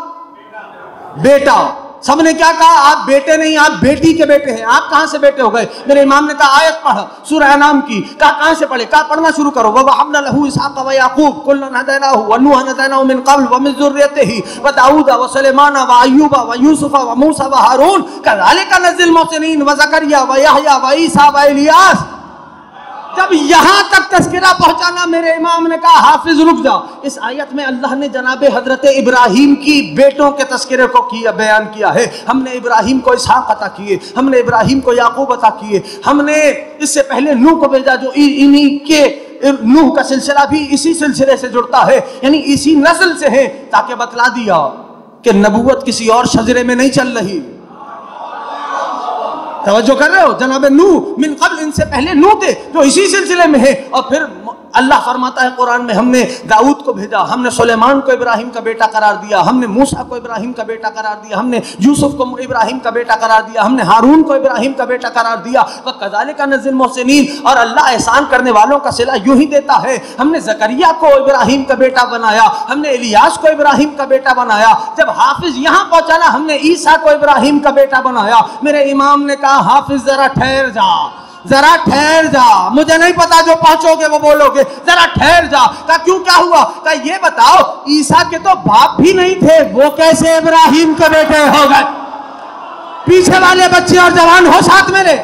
[SPEAKER 1] बेटा। सबने क्या कहा? आप बेटे नहीं, आप बेटी के बेटे हैं। आप कहां से बेटे हो गए? मेरे इमाम ने कहा आयत पढ़ सूरह अनाम की। कहा कहां से पढ़े? कहा पढ़ना शुरू करो। ववहबना लहू इसहाक़ व याक़ूब कुल्लन हदैनाहु व नूहन हदैनाहु मिन क़ब्ल व मिन ज़ुर्रियतिही व दाऊद व सुलैमान व अय्यूब व यूसुफ व मूसा व हारून कज़ालिका नज़्ज़िल मुहसिनीन व ज़करिया व यहया व ईसा व इलियास। जब यहां तक तस्करा पहुंचाना, मेरे इमाम ने कहा हाफिज रुक जा। इस आयत में अल्लाह ने जनाब हजरत इब्राहिम की बेटों के तस्करे को किया, बयान किया है। हमने इब्राहिम को इसहाक अता किए, हमने इब्राहिम को याकूब अता किए, हमने इससे पहले नूह को भेजा जो इन्हीं के नूह का सिलसिला भी इसी सिलसिले से जुड़ता है, यानी इसी नस्ल से है, ताकि बतला दिया कि नबूवत किसी और शजरे में नहीं चल रही। तवज्जो कर रहे हो? जनाब नूह मिन क़ब्ल, इनसे पहले नूह थे जो इसी सिलसिले में है। और फिर अल्लाह फरमाता है कुरान में, हमने दाऊद को भेजा, हमने सुलेमान को इब्राहिम का बेटा करार दिया, हमने मूसा को इब्राहिम का बेटा करार दिया, हमने यूसुफ को इब्राहिम का बेटा करार दिया, हमने हारून को इब्राहिम का बेटा करार दिया। व कज़ालिका नज़्ज़िल मुहसिनीन, और अल्लाह एहसान करने वालों का सिला यूं ही देता है। हमने ज़करिया को इब्राहिम का बेटा बनाया, हमने इलियास को इब्राहिम का बेटा बनाया। जब हाफिज यहाँ पहुंचा ना, हमने ईसा को इब्राहिम का बेटा बनाया। मेरे इमाम ने कहा, हाफिज जरा ठहर जा, जरा ठहर जा, मुझे नहीं पता जो पहुंचोगे वो बोलोगे, जरा ठहर जा। कहा क्यों, क्या हुआ? कहा ये बताओ, ईसा के तो बाप भी नहीं थे, वो कैसे इब्राहिम के बेटे हो गए? पीछे वाले बच्चे और जवान हो साथ मेरे।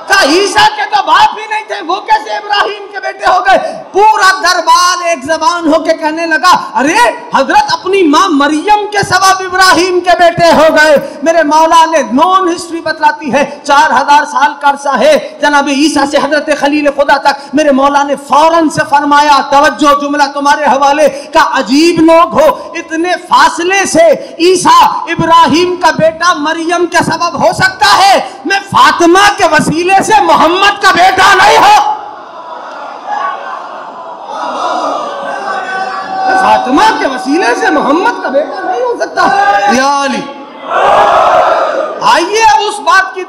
[SPEAKER 1] कहा ईसा के तो बाप ही नहीं थे, वो कैसे इब्राहिम के बेटे हो गए? पूरा दरबार एक जबान होके कहने लगा, अरे हजरत अपनी मां मरियम के सबब इब्राहिम के बेटे हो गए। मेरे मौला ने नॉन हिस्ट्री बतलाती है 4000 साल का अरसा है जनाब ईसा से हजरत खलील खुदा तक। मेरे मौला ने फौरन से फरमाया, तवज्जो, जुमला तुम्हारे हवाले का, अजीब लोग हो, इतने फासले से ईसा इब्राहिम का बेटा मरियम के सबब हो सकता है, मैं फातिमा के वसीले से मोहम्मद का बेटा नहीं हो। फातिमा के वसीले से मोहम्मद का बेटा नहीं हो सकता। या अली, आइए अब उस बात की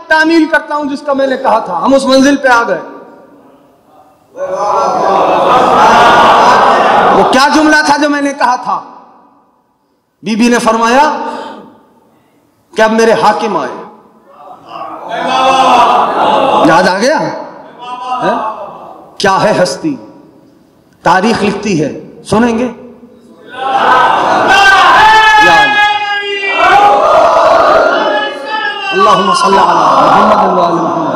[SPEAKER 1] तामील करता हूं जिसका मैंने कहा था। हम उस मंजिल पे आ गए। वो क्या जुमला था जो मैंने कहा था? बीबी ने फरमाया कि अब मेरे हाकिम आए। याद आ गया है? क्या है हस्ती? तारीख लिखती है, सुनेंगे? अल्लाहुम्मा सल्ली अला मुहम्मद व आले मुहम्मद।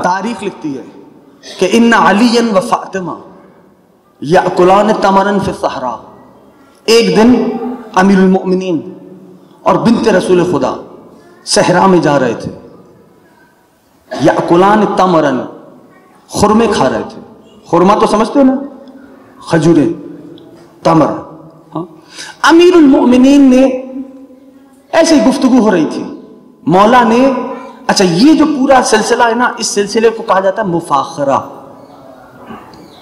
[SPEAKER 1] तारीख लिखती है कि इन्ना अलीयन व फातिमा याकुलान तमरन फी सहरा। एक दिन अमीरुल मोमिनीन और बिन्ते रसूल खुदा सहरा में जा रहे थे। याकुलान तमरन, खुरमे खा रहे थे। खुरमा तो समझते हो ना, खजूरे, तमर। हाँ? अमीरुल मोमिनीन ने ऐसी गुफ्तगू हो रही थी। मौला ने, अच्छा ये जो पूरा सिलसिला है ना, इस सिलसिले को कहा जाता है मुफाखरा।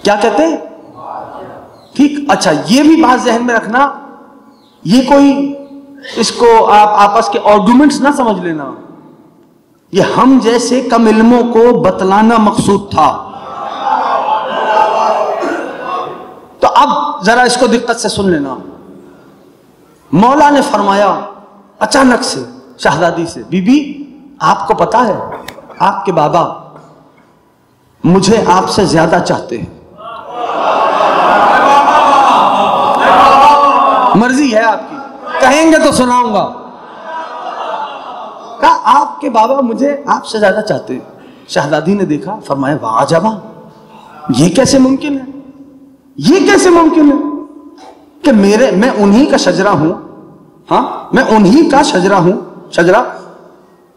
[SPEAKER 1] क्या कहते हैं? ठीक, अच्छा ये भी बात जहन में रखना, ये कोई इसको आप आपस के आर्गुमेंट्स ना समझ लेना। ये हम जैसे कम इल्मों को बतलाना मकसूद था। तो अब जरा इसको दिक्कत से सुन लेना। मौला ने फरमाया अचानक से शहजादी से, बीबी आपको पता है आपके बाबा मुझे आपसे ज्यादा चाहते हैं। मर्जी है आपकी, कहेंगे तो सुनाऊंगा। कहा आपके बाबा मुझे आपसे ज्यादा चाहते हैं। शहजादी ने देखा, फरमाया वाह अजबा, ये कैसे मुमकिन है? ये कैसे मुमकिन है कि मैं उन्हीं का शजरा हूं, हाँ मैं उन्हीं का शजरा हूं, शजरा,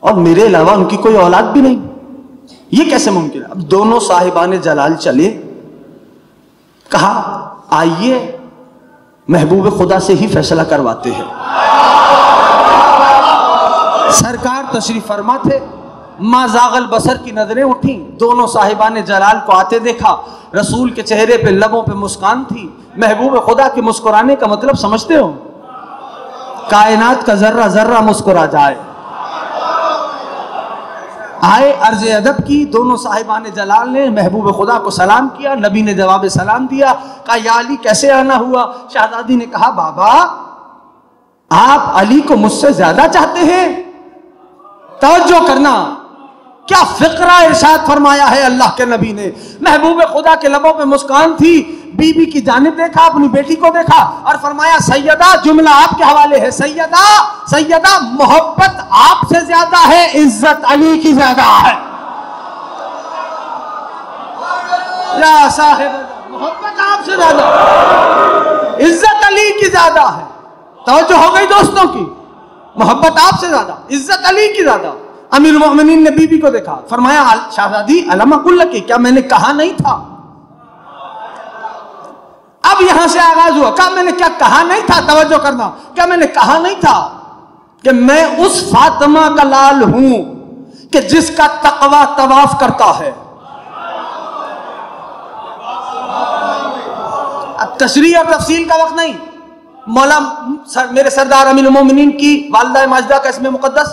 [SPEAKER 1] और मेरे अलावा उनकी कोई औलाद भी नहीं। ये कैसे मुमकिन है? अब दोनों साहिबाने जलाल चले, कहा आइए महबूब खुदा से ही फैसला करवाते हैं। सरकार तशरीफ फरमा थे। माँ जागल बसर की नजरें उठी, दोनों साहिबाने जलाल को आते देखा। रसूल के चेहरे पे, लबों पे मुस्कान थी। महबूब खुदा के मुस्कुराने का मतलब समझते हो? कायनात का जर्रा जर्रा मुस्कुरा जाए। आए, अर्ज अदब की, दोनों साहिबाने जलाल ने महबूब खुदा को सलाम किया। नबी ने जवाब सलाम दिया। कहा या अली कैसे आना हुआ? शहजादी ने कहा बाबा आप अली को मुझसे ज्यादा चाहते हैं। तवज्जो करना, क्या फिक्रा इरशाद फरमाया है अल्लाह के नबी ने। महबूब खुदा के लबों पे मुस्कान थी। बीबी की जानिब देखा, अपनी बेटी को देखा और फरमाया सैयदा, जुमला आपके हवाले है, सैयदा सैयदा मोहब्बत आपसे ज्यादा है, इज्जत अली की ज्यादा है। या साहिब, मोहब्बत आपसे ज्यादा, इज्जत अली की ज्यादा है। तवज्जो हो गई दोस्तों की? मोहब्बत आपसे ज्यादा, इज्जत अली की ज्यादा। अमीर मोमिनीन ने बीबी को देखा, फरमाया शहजादी अलमा कुल्ला की, क्या मैंने कहा नहीं था? अब यहां से आगाज हुआ, क्या मैंने क्या कहा नहीं था? तवज्जो करना, क्या मैंने कहा नहीं था कि मैं उस फातिमा का लाल हूं कि जिसका तकवा तवाफ करता है। अब तशरीह और तफसील का वक्त नहीं। मौला मेरे सरदार अमीरुल मोमिनीन की वालिदा माजिदा का इसमें मुकद्दस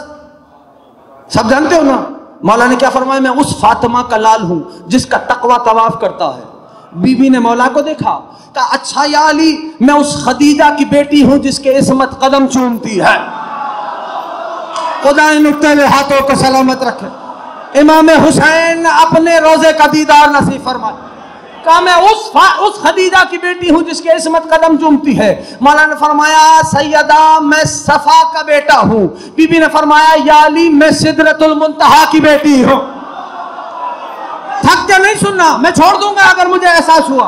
[SPEAKER 1] सब जानते हो ना। मौला ने क्या फरमाया, मैं उस फातिमा का लाल हूं जिसका तकवा तवाफ करता है। बीबी ने मौला को देखा, कहा अच्छा या अली, मैं उस खदीजा की बेटी हूं जिसके इस्मत कदम चूमती है। खुदा इन नुक्ते हाथों को सलामत रखे। इमाम हुसैन अपने रोजे का दीदार नसीब फरमाए। कहा मैं उस खदीजा की बेटी हूं जिसके इस्मत कदम चूमती है। मौला ने फरमाया सैयदा मैं सफा का बेटा हूं। बीबी ने फरमाया या अली मैं सिदरतुल मुंतहा की बेटी हूं। थक के नहीं सुनना, मैं छोड़ दूंगा अगर मुझे एहसास हुआ।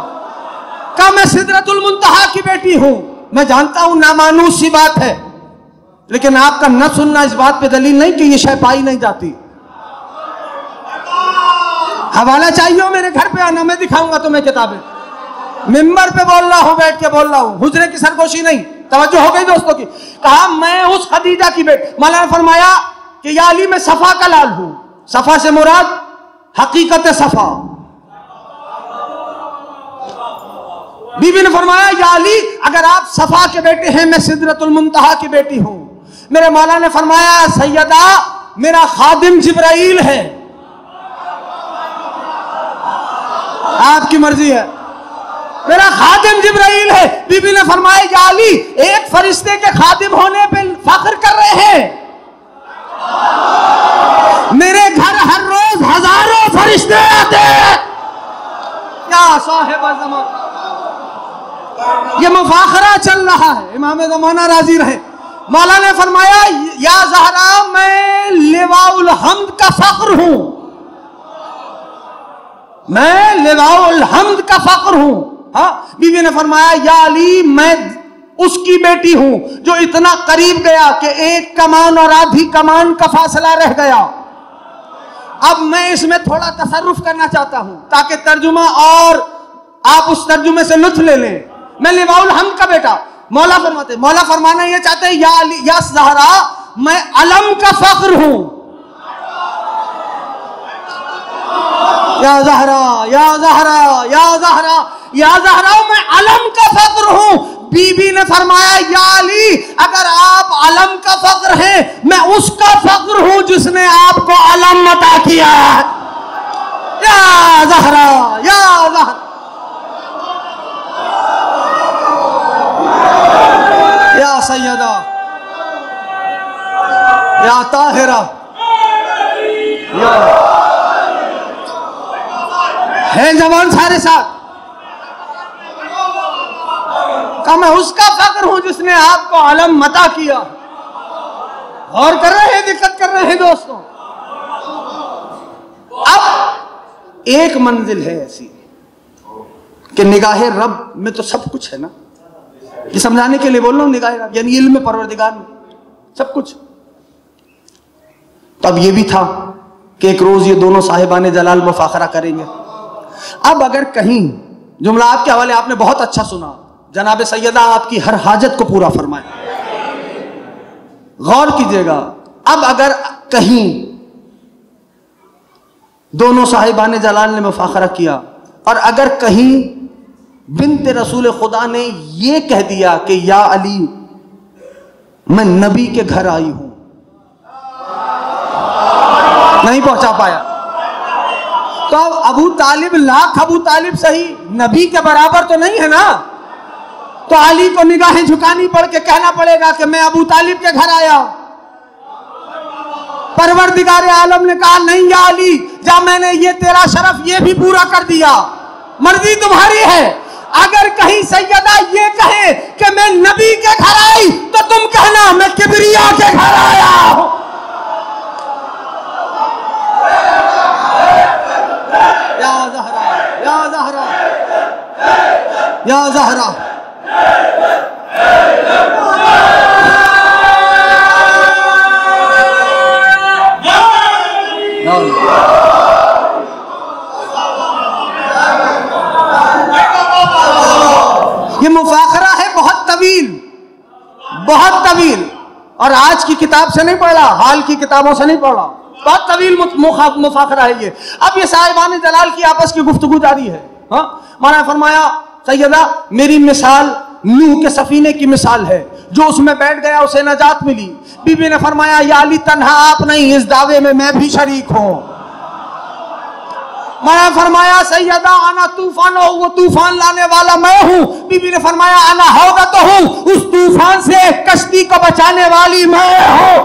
[SPEAKER 1] कहा मैं सिदरतुल मुंतहा की बेटी हूं। मैं जानता हूं नामानूस सी बात है, लेकिन आपका न सुनना इस बात पे दलील नहीं कि ये शय पाई नहीं जाती। हवाला चाहिए हो मेरे घर पे आना, मैं दिखाऊंगा तुम्हें किताबें। मिंबर पे बोल रहा हूं, बैठ के बोल रहा हूं, हुजरे की सरगोशी नहीं। तवज्जो हो गई दोस्तों की। कहा मैं उस खदीजा की बेटी। मौला ने फरमाया कि या अली मैं सफा का लाल हूं। सफा से मुराद हकीकत सफा। बीबी ने फरमाया या अली अगर आप सफा के बेटे हैं, मैं सिदरतुल मुंतहा की बेटी हूं। मेरे मौला ने फरमाया सैयदा मेरा खादिम जिब्राइल है। आपकी मर्जी है, मेरा खादिम जिब्राइल है। बीबी ने फरमाया या अली एक फरिश्ते के खादिम होने पे फख्र कर रहे हैं। मेरे घर हर रोज हजारों फरिश्ते आते हैं। या साहिब ज़मान, ये मुफाखरा चल रहा है। इमाम ज़माना राजी रहे। मौला ने फरमाया या ज़हरा मैं लिवाउल हम्द का फख्र हूं। मैं लिवाउल हम्द का फख्र हूं। हाँ, बीवी ने फरमाया या अली मैं उसकी बेटी हूं जो इतना करीब गया कि एक कमान और आधी कमान का फासला रह गया। अब मैं इसमें थोड़ा तसर्रुफ करना चाहता हूं ताकि तर्जुमा और आप उस तर्जुमे से लुत्फ ले लें। मैं लिवाउल हम्द का बेटा। मौला फरमाना ये चाहते हैं या अली या ज़हरा मैं अलम का फख्र हूं। या ज़हरा या ज़हरा या ज़हरा या ज़हरा मैं अलम का फख्र हूं। बीबी ने फरमाया या अली अगर आप अलम का फख्र हैं, मैं उसका फख्र हूं जिसने आपको अलम अता किया है। या ज़हरा या ज़हरा या सैयदा या ताहिरा या है जवान सारे साथ। कहा मैं उसका फख्र हूं जिसने आपको अलम अता किया। और कर रहे हैं, दिक्कत कर रहे हैं दोस्तों। अब एक मंजिल है ऐसी कि निगाहे रब में तो सब कुछ है ना। ये समझाने के लिए बोल रहा हूं, निगाहे रब यानी इल्म परवरदिगार में सब कुछ। तो अब ये भी था कि एक रोज ये दोनों साहिबाने जलाल मुफाखरा करेंगे। अब अगर कहीं जुमला आपके हवाले आपने बहुत अच्छा सुना, जनाब सैयदा आपकी हर हाजत को पूरा फरमाए। गौर कीजिएगा। अब अगर कहीं दोनों साहिबाने जलाल ने मुफाखरा किया और अगर कहीं बिन्ते रसूल खुदा ने यह कह दिया कि या अली मैं नबी के घर आई हूं, नहीं पहुंचा पाया, तो अब अबू तालिब लाख अबू तालिब सही नबी के बराबर तो नहीं है ना। तो अली को निगाहें झुकानी पड़ के कहना पड़ेगा कि मैं अबू तालिब के घर आया। परवरदिगार आलम ने कहा नहीं या अली जा, मैंने ये तेरा शरफ ये भी पूरा कर दिया, मर्जी तुम्हारी है। अगर कहीं सैयदा ये कहे कि मैं नबी के घर आई तो तुम कहना मैं किबरिया के घर आया हूं। या ज़हरा या ज़हरा या ज़हरा ये मुफाखरा है बहुत तवील, बहुत तवील। और आज की किताब से नहीं पढ़ा, हाल की किताबों से नहीं पढ़ा,
[SPEAKER 2] बहुत तवील मुफाखरा है ये। अब ये साहिबान जलाल की आपस की गुफ्तगू जारी है। हाँ, माना फरमाया सैयदा मेरी मिसाल नूह के सफीने की मिसाल है, जो उसमें बैठ गया उसे नजात मिली। बीबी ने फरमाया या अली तन्हा आप नहीं, इस दावे में मैं भी शरीक हूं। मैंने फरमाया सैयदा आना तूफान हो, वो तूफान लाने वाला मैं हूं। बीबी ने फरमाया आना होगा तो हूं, उस तूफान से कश्ती को बचाने वाली मैं हूं।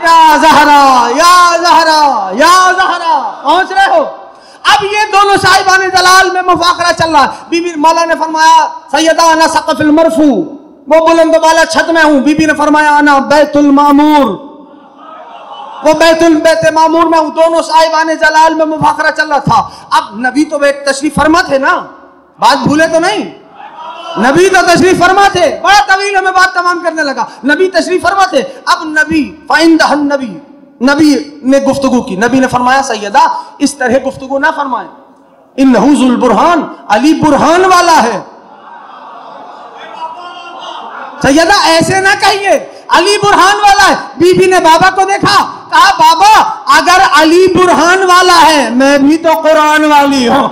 [SPEAKER 2] या ज़हरा या ज़हरा या ज़हरा, पहुंच रहे हो? अब ये दोनों साहिबान जलाल में मुफाकरा चल रहा है। बीबी मौला ने फरमाया सैयदा आना सक़फ़िल मरफू, वो बुलंद वाला छत में हूं। बीबी ने फरमाया आना बैतुल मामूर, वो बैत मामूर में हूं। दोनों साहिबान जलाल में मुफाकरा चल रहा था। अब नबी तो तशरीफ फरमा थे ना, बात भूले तो नहीं, नबी तो तशरीफ फरमा थे। बड़ा तवील में बात तमाम करने लगा। नबी तशरीफ फरमा थे। अब नबी फाइंदहन नबी ने गुफ्तगू की। नबी ने फरमाया सैयदा इस तरह गुफ्तगू ना फरमाएं, इन्नहु ज़ुल बुरहान, अली बुरहान वाला है। सैयदा ऐसे ना कहिए, अली बुरहान वाला है। बीबी ने बाबा को देखा, कहा बाबा अगर अली बुरहान वाला है मैं भी तो कुरान वाली हूं।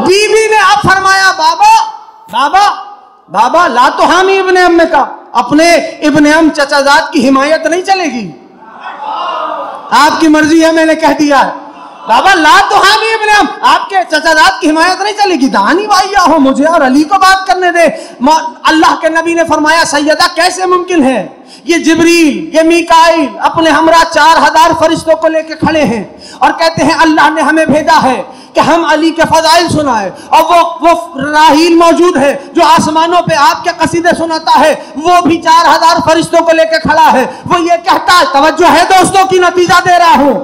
[SPEAKER 2] बीबी ने अब फरमाया बाबा बाबा बाबा ला तो हामी इब्ने अम्मे का, अपने इब्ने अम चचाजाद की हिमायत नहीं चलेगी। आपकी मर्जी है, मैंने कह दिया है। बाबा ला तो हामी इब्ने अम, आपके चचाजाद की हिमायत नहीं चलेगी। दानी भाइया हो, मुझे और अली को बात करने दे। अल्लाह के नबी ने फरमाया सैयदा कैसे मुमकिन है, ये जिब्रील ये मीकाईल अपने हमरा 4000 फरिश्तों को लेके खड़े हैं और कहते हैं अल्लाह ने हमें भेजा है कि हम अली के फजाइल सुनाए। और वो राहील मौजूद है जो आसमानों पे आपके कसीदे सुनाता है, वो भी 4000 फरिश्तों को लेके खड़ा है। वो ये कहता है, तवज्जो है दोस्तों की नतीजा दे रहा हूं,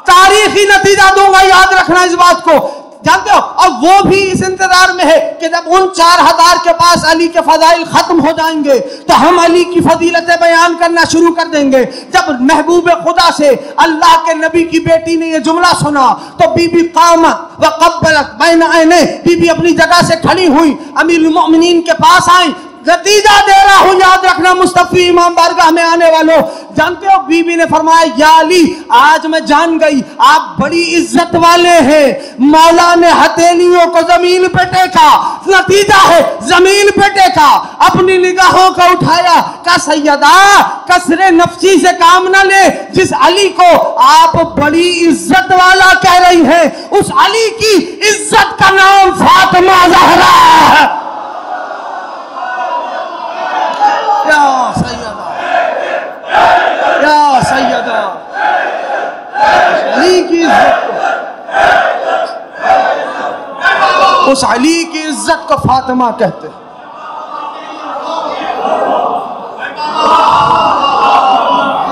[SPEAKER 2] तारीखी नतीजा दूंगा, याद रखना इस बात को, जानते हो। और वो भी इस इंतजार में है कि जब उन 4000 के पास अली के फजाइल खत्म हो जाएंगे तो हम अली की फजीलतें बयान करना शुरू कर देंगे। जब महबूब खुदा से अल्लाह के नबी की बेटी ने यह जुमला सुना तो बीबी कामत व कब्बलत बैन ऐने, बीबी अपनी जगह से खड़ी हुई, अमीरुल मोमिनीन के पास आई। नतीजा दे रहा हूं, याद रखना मुस्तफी इमाम बारगाह में आने वालों। जानते हो बीबी ने फरमाया या अली आज मैं जान गई आप बड़ी इज्जत वाले हैं। मौला ने हथेलियों को जमीन पे टेका, नतीजा है जमीन पे टेका, अपनी निगाहों को उठाया, का सैयदा कसरे नफ्सी से काम ना ले, जिस अली को आप बड़ी इज्जत वाला कह रही हैं उस अली की इज्जत का नाम फातिमा ज़हरा है। या सैयदा या सैयदा, अली की इज्जत को, उस अली की इज्जत को फातिमा कहते हैं।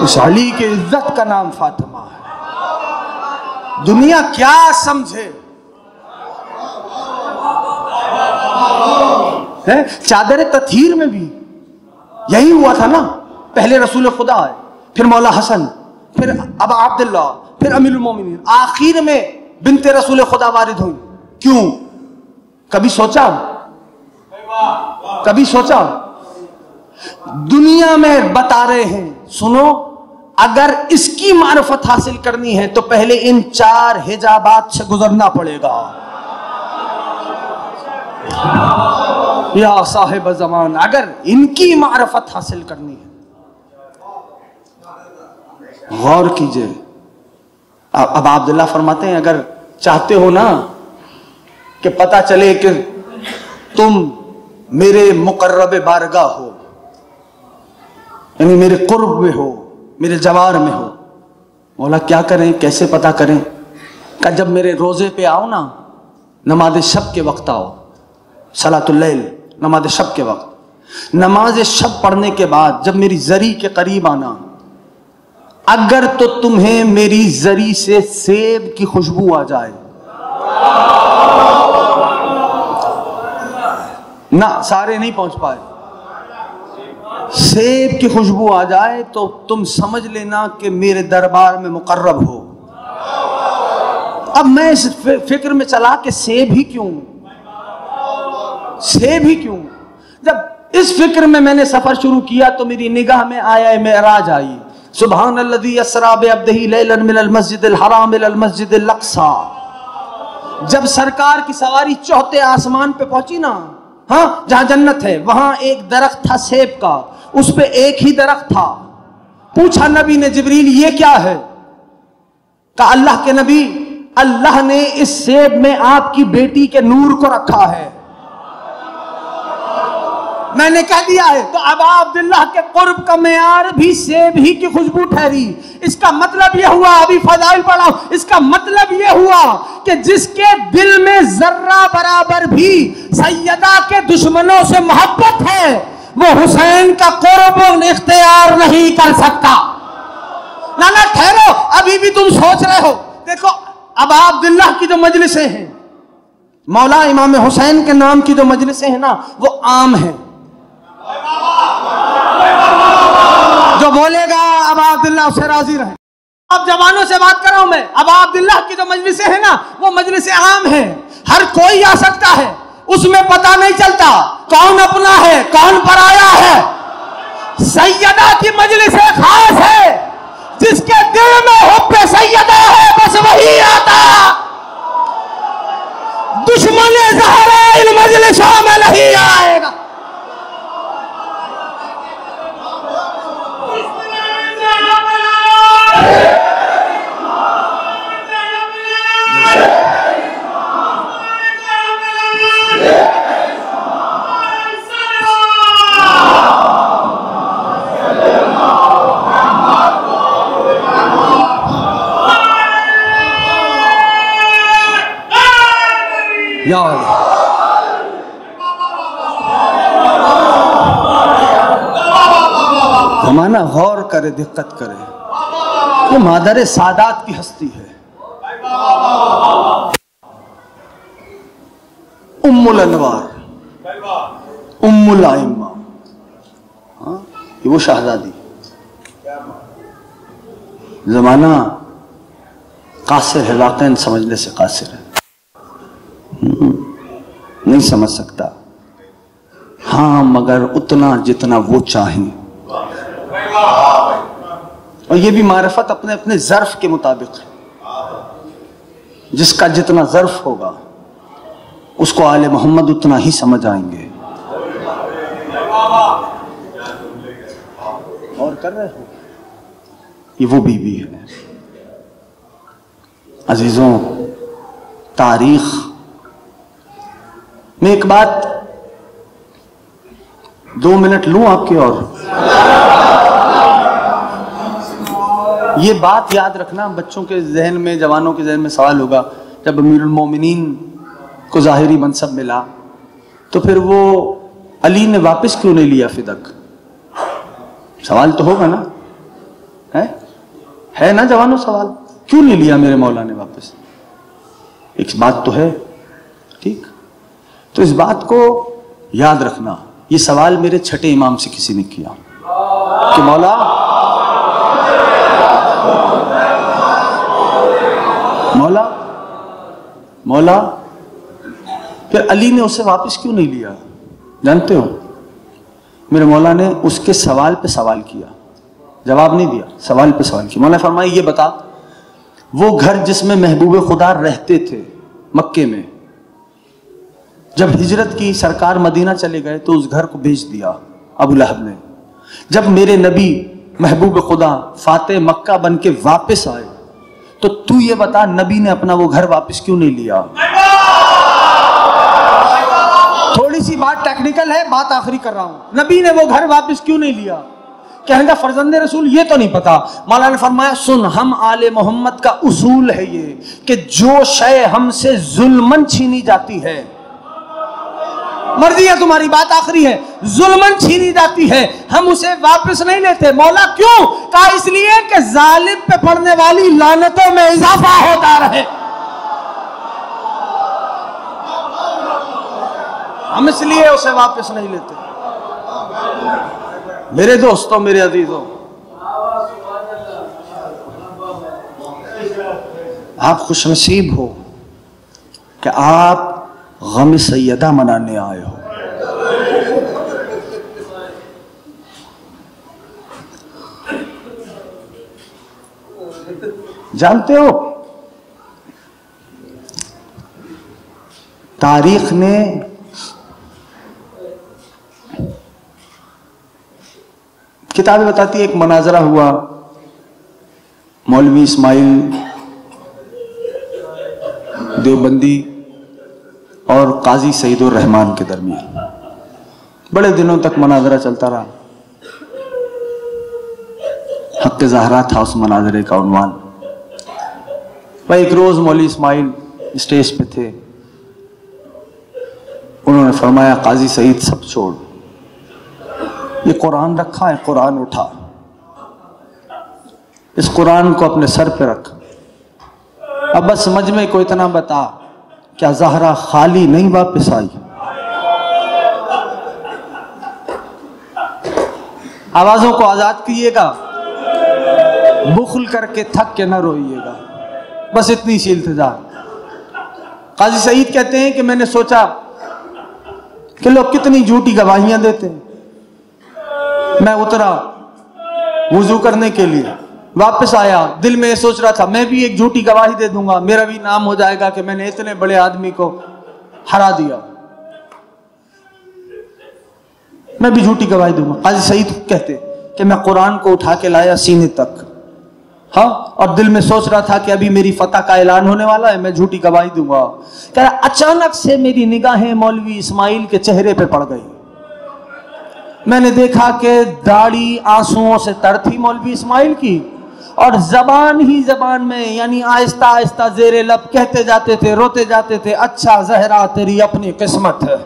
[SPEAKER 2] उस अली की इज्जत का नाम फातिमा है। दुनिया क्या समझे है, चादर तथहीर में भी यही हुआ था ना। पहले रसूल खुदा आए, फिर मौला हसन, फिर अब अब्दुल्ला, फिर अमीरुल मोमिनीन, आखिर में बिनते रसूल खुदा वारिद हुई। क्यों? कभी सोचा? कभी सोचा? दुनिया में बता रहे हैं सुनो, अगर इसकी मारिफत हासिल करनी है तो पहले इन 4 हिजाबात से गुजरना पड़ेगा। या साहिब ज़मान, अगर इनकी मारिफत हासिल करनी है, गौर कीजिए। अब अब्दुल्ला फरमाते हैं अगर चाहते हो ना कि पता चले कि तुम मेरे मुकर्रब बारगाह हो, यानी मेरे कुर्ब में हो, मेरे जवार में हो, मौला क्या करें, कैसे पता करें? कि जब मेरे रोजे पे आओ ना, नमाज शब के वक्त आओ, सलातुल लैल नमाज शब के वक्त, नमाज शब पढ़ने के बाद जब मेरी जरी के करीब आना, अगर तो तुम्हें मेरी जरी से सेब की खुशबू आ जाए ना, सारे नहीं पहुंच पाए, सेब की खुशबू आ जाए तो तुम समझ लेना कि मेरे दरबार में मुकर्रब हो। अब मैं इस फिक्र में चला कि सेब ही क्यों, सेब ही क्यों? जब इस फिक्र में मैंने सफर शुरू किया तो मेरी निगाह में आया मेराज आई। सुबहानल्लज़ी अस्रा बिअब्दिही लैलन मिनल मस्जिदिल हराम इलल मस्जिदिल अक़सा। जब सरकार की सवारी चौथे आसमान पे पहुंची ना, हाँ, जहां जन्नत है, वहां एक दरख्त था सेब का, उस पे एक ही दरख्त था। पूछा नबी ने, जिब्रील ये क्या है? कहा अल्लाह के नबी, अल्लाह ने इस सेब में आपकी बेटी के नूर को रखा है। मैंने कह दिया है। तो अबा अब्दुल्लाह के कुर्ब का मेयार भी सेब ही की खुशबू ठहरी। इसका मतलब यह हुआ, अभी फजाइल पढ़ा, इसका मतलब यह हुआ कि जिसके दिल में जर्रा बराबर भी सैयदा के दुश्मनों से मोहब्बत है, वो हुसैन का कुर्ब इख्तियार नहीं कर सकता। ना ना ठहरो, अभी भी तुम सोच रहे हो। देखो अबा अब्दुल्लाह की जो मजलिसें हैं, मौला इमाम हुसैन के नाम की जो मजलिसें हैं ना, वो आम है। जो बोलेगा अबा अब्दुल्लाह उससे राजी रहे। अब जवानों से बात कर रहा हूं मैं। अबा अब्दुल्लाह की जो मजलिसें हैं ना, वो मजलिसें आम है, हर कोई आ सकता है, उसमें पता नहीं चलता कौन अपना है कौन पराया है। सैयदा की मजलिस खास है, जिसके दिल में हुब्बे सैयदा है बस वही आता। दुश्मन ज़हरा इन मजलिसों में नहीं आएगा। जमाना गौर करे, दिक्कत करे, ये मादर सादात की हस्ती है। उम्मुल अनवार, उम्मुल आइम्मा, ये वो शहजादी। जमाना कासिर है, वाक़ईन समझने से कासिर है, नहीं समझ सकता। हाँ, मगर उतना जितना वो चाहें। और ये भी मारिफत अपने अपने ज़र्फ के मुताबिक है। जिसका जितना ज़र्फ होगा उसको आले मोहम्मद उतना ही समझ आएंगे। और कर रहे हो, ये वो बीवी है। अजीजों, तारीख में एक बात 2 मिनट लूं आपकी, और ये बात याद रखना। बच्चों के जहन में, जवानों के जहन में सवाल होगा, जब अमीरुल मोमिनीन को ज़ाहिरी मनसब मिला तो फिर वो अली ने वापस क्यों नहीं लिया फिदक? सवाल तो होगा ना, है ना जवानों सवाल, क्यों नहीं लिया मेरे मौला ने वापस? एक बात तो है, ठीक। तो इस बात को याद रखना। ये सवाल मेरे छठे इमाम से किसी ने किया कि मौला मौला मौला फिर अली ने उसे वापस क्यों नहीं लिया? जानते हो, मेरे मौला ने उसके सवाल पे सवाल किया, जवाब नहीं दिया, सवाल पे सवाल किया। मौला फरमाया, ये बता, वो घर जिसमें महबूब खुदा रहते थे मक्के में, जब हिजरत की, सरकार मदीना चले गए तो उस घर को बेच दिया अबू लहब ने। जब मेरे नबी महबूब खुदा फाते मक्का बन के वापिस आए तो तू ये बता, नबी ने अपना वो घर वापस क्यों नहीं लिया? थोड़ी सी बात टेक्निकल है, बात आखिरी कर रहा हूं। नबी ने वो घर वापस क्यों नहीं लिया? कहेंगे फर्जंदे रसूल ये तो नहीं पता। मौला ने फरमाया, सुन, हम आले मोहम्मद का उसूल है ये कि जो शय हमसे जुल्मन छीनी जाती है, मर्जी है तुम्हारी, बात आखिरी है, जुल्मन छीनी जाती है, हम उसे वापस नहीं लेते। मौला क्यों? कहा इसलिए कि जालिम पे पड़ने वाली लानतों में इजाफा होता रहे। हम इसलिए उसे वापस नहीं लेते। मेरे दोस्तों, मेरे अजीजों, आप खुशनसीब हो कि आप गम सैयदा मनाने आए हो।
[SPEAKER 1] जानते हो, तारीख ने किताबें बताती है, एक मनाजरा हुआ मौलवी इस्माइल देवबंदी और काजी सईदुर रहमान के दरमियान। बड़े दिनों तक मनाजरा चलता रहा। हक ज़हरा था उस मनाजरे का उन्वान। भाई एक रोज मौलवी इस्माइल स्टेज पे थे, उन्होंने फरमाया काजी सईद सब छोड़, ये कुरान रखा है, कुरान उठा, इस कुरान को अपने सर पे रख। अब बस समझ में को इतना बता, क्या ज़हरा खाली नहीं वापस आई? आवाजों को आजाद कीजिएगा, बुखल करके थक के न रोइएगा, बस इतनी सी इल्तिजा। काजी सईद कहते हैं कि मैंने सोचा कि लोग कितनी झूठी गवाहियां देते हैं। मैं उतरा वुजू करने के लिए, वापस आया, दिल में ये सोच रहा था मैं भी एक झूठी गवाही दे दूंगा, मेरा भी नाम हो जाएगा कि मैंने इतने बड़े आदमी को हरा दिया, मैं भी झूठी गवाही दूंगा। काजी सईद कहते कि मैं कुरान को उठा के लाया सीने तक, हाँ, और दिल में सोच रहा था कि अभी मेरी फतह का ऐलान होने वाला है, मैं झूठी गवाही दूंगा। कह रहा अचानक से मेरी निगाहें मौलवी इस्माइल के चेहरे पे पड़ गई। मैंने देखा कि दाढ़ी आंसुओं से तर थी मौलवी इस्माइल की, और जबान ही जबान में यानी आहिस्ता आहिस्ता जेरे लब कहते जाते थे, रोते जाते थे, अच्छा ज़हरा तेरी अपनी किस्मत है,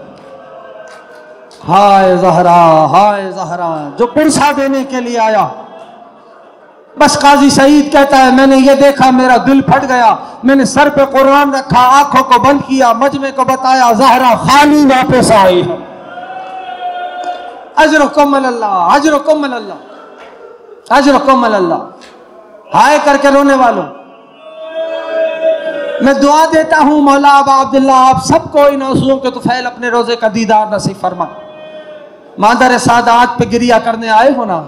[SPEAKER 1] हाय ज़हरा जो पुरसा देने के लिए आया। बस काजी सईद कहता है मैंने ये देखा, मेरा दिल फट गया, मैंने सर पे कुरान रखा, आंखों को बंद किया, मजमे को बताया, ज़हरा खाली वापस आई। अजरुकुम अल्लाह, अजरुकुम अल्लाह, अजरुकुम अल्लाह। हाय करके रोने वालों, मैं दुआ देता हूं मौला अबा अब्दुल्ला आप सबको इन आंसुओं के तुफैल अपने रोजे का दीदार नसीब फरमा। मादर सादात पे गिरिया करने आए हो ना,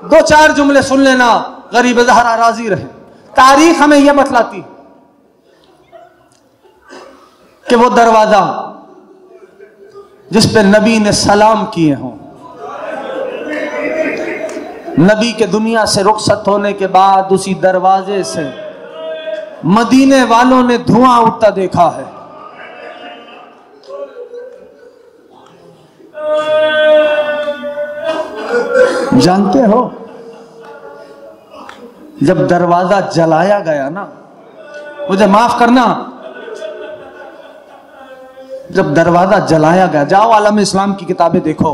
[SPEAKER 1] दो चार जुमले सुन लेना, गरीब ज़हरा राजी रहे। तारीख हमें यह बतलाती कि वो दरवाजा जिस पे नबी ने सलाम किए हों, नबी के दुनिया से रुखसत होने के बाद उसी दरवाजे से मदीने वालों ने धुआं उठता देखा है। जानते हो जब दरवाजा जलाया गया ना, मुझे माफ करना, जब दरवाजा जलाया गया, जाओ आलम इस्लाम की किताबें देखो,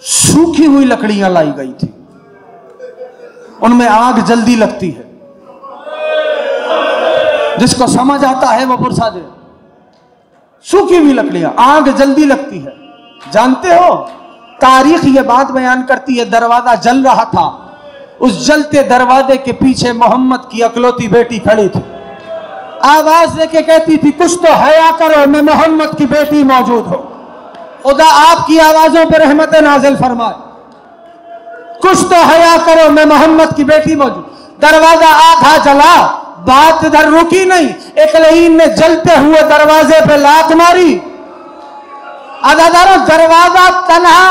[SPEAKER 1] सूखी हुई लकड़ियां लाई गई थी, उनमें आग जल्दी लगती है, जिसको समझ आता है वो पुरसा दे। सूखी हुई लकड़ियां, आग जल्दी लगती है। जानते हो तारीख ये बात बयान करती है, दरवाजा जल रहा था, उस जलते दरवाजे के पीछे मोहम्मद की अकलौती बेटी खड़ी थी, आवाज देके कहती थी कुछ तो हया करो, मैं मोहम्मद की बेटी मौजूद हो, खुदा आपकी आवाजों पर रहमत नाजिल फरमाए, कुछ तो हया करो, मैं मोहम्मद की बेटी मौजूद। दरवाजा आधा जला, बात इधर रुकी नहीं, एक लईन ने जलते हुए दरवाजे पे लात मारी। अदादारों दरवाजा तन्हा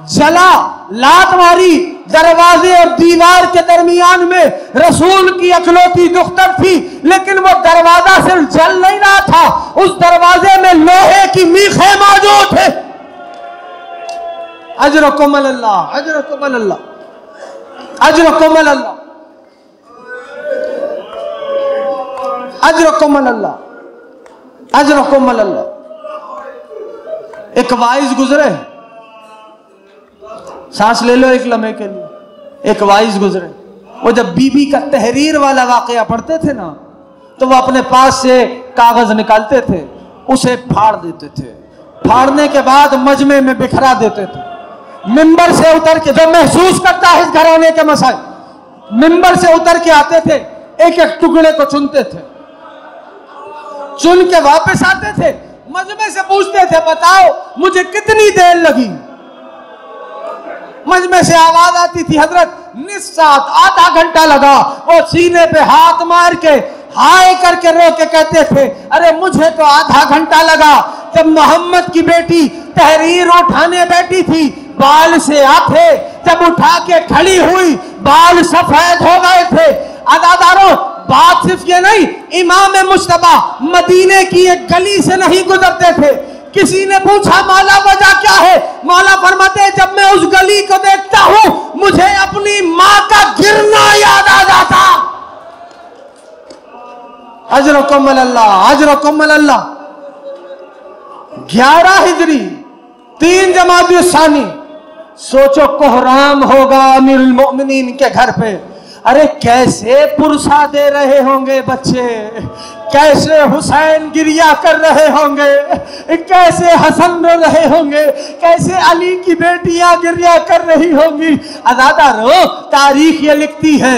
[SPEAKER 1] जला, लात मारी, दरवाजे और दीवार के दरमियान में रसूल की अकलौती दुख्तर थी, लेकिन वो दरवाजा सिर्फ जल नहीं रहा था, उस दरवाजे में लोहे की मीखें मौजूद थे। अजरुकुम अल्लाह, अजरुकुम अल्लाह, अजरुकुम अल्लाह, अजरुकुम अल्लाह, अजरुकुम अल्लाह। एक वाइज गुजरे, सांस ले लो एक लम्हे के लिए, एक वाइज गुजरे, वो जब बीबी का तहरीर वाला वाकया पढ़ते थे ना, तो वो अपने पास से कागज निकालते थे, उसे फाड़ देते थे, फाड़ने के बाद मजमे में बिखरा देते थे। मिंबर से उतर के, जो महसूस करता है इस घराने के मसाइल, मिंबर से उतर के आते थे, एक एक टुकड़े को चुनते थे, चुन के वापस आते थे, मजमे से पूछते थे बताओ मुझे कितनी देर लगी। मजमे से आवाज आती थी हजरत
[SPEAKER 2] निस्सात आधा घंटा लगा। वो सीने पे हाथ मार के हाय करके रो के कहते थे, अरे मुझे तो आधा घंटा लगा। जब मोहम्मद की बेटी तहरीर उठाने बैठी थी, बाल से आथे जब उठा के खड़ी हुई, बाल सफेद हो गए थे। अदादारों, बात सिर्फ ये नहीं, इमाम मुस्तफा मदीने की एक गली से नहीं गुजरते थे। किसी ने पूछा मौला वजह क्या है? मौला फरमाते, जब मैं उस गली को देखता हूं मुझे अपनी मां का गिरना याद आ जाता। अजरकुम अल्लाह, अजरकुम अल्लाह। 11 हिजरी 3 जमादी सानी। सोचो कोहराम होगा अमीरुल मोमिनीन के घर पे। अरे कैसे पुरसा दे रहे होंगे बच्चे, कैसे हुसैन गिरिया कर रहे होंगे, कैसे हसन रो रहे होंगे, कैसे अली की बेटियां गिरिया कर रही होंगी। अज़ादारो, तारीख ये लिखती है।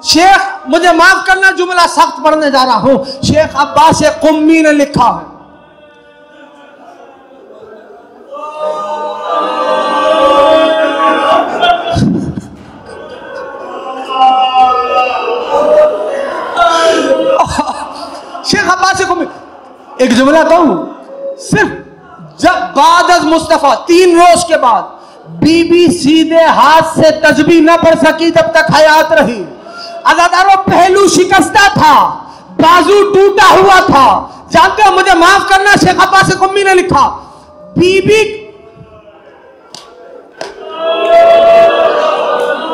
[SPEAKER 2] शेख, मुझे माफ करना जुमला सख्त पढ़ने जा रहा हूं, शेख अब्बास कुम्मी ने लिखा है, शेख अब्बास कुम्मी, एक जुमला कहूं, सिर्फ जब बाद अज मुस्तफा 3 रोज के बाद बीबी सीधे हाथ से तस्बीह न पढ़ सकी जब तक हयात रही। अज़ादारों, पहलू शिकस्ता था, बाजू टूटा हुआ था। जानते हो, मुझे माफ करना, शेख अब्बास कुम्मी ने लिखा, बीबी,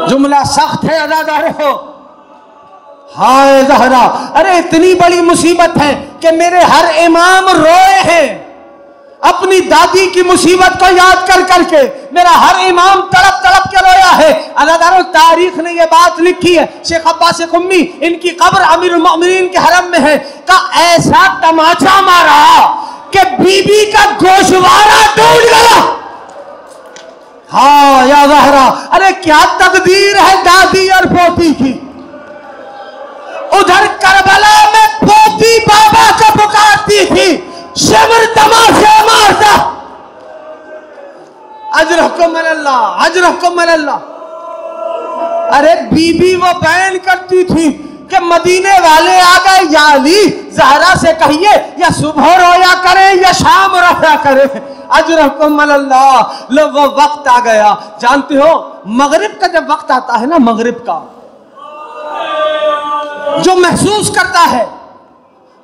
[SPEAKER 2] जुमला सख्त है अज़ादारों, हाय ज़हरा, अरे इतनी बड़ी मुसीबत है कि मेरे हर इमाम रोए हैं अपनी दादी की मुसीबत को याद कर करके। मेरा हर इमाम तड़प तड़प के रोया है। अज़ादारों, तारीख ने यह बात लिखी है, शेख अब्बास कुम्मी, इनकी कब्र अमीरुल मोमिनीन के हरम में है, का ऐसा तमाचा मारा कि बीबी का गोशवारा टूट गया। हाँ या ज़हरा, अरे क्या तकदीर है दादी और पोती की। उधर करबला में पोती बाबा को पुकारती थी, शिविर तमाशे मारता। अजरकुम अल्लाह, अजरकुम अल्लाह। अरे बीबी वो बयान करती थी कि मदीने वाले आ गए, या अली ज़हरा से कहिए या सुबह रोया करे या शाम रोया करे। अजरकुम अल्लाह। लो, वो वक्त आ गया। जानते हो, मगरिब का जब वक्त आता है ना, मगरिब का जो महसूस करता है,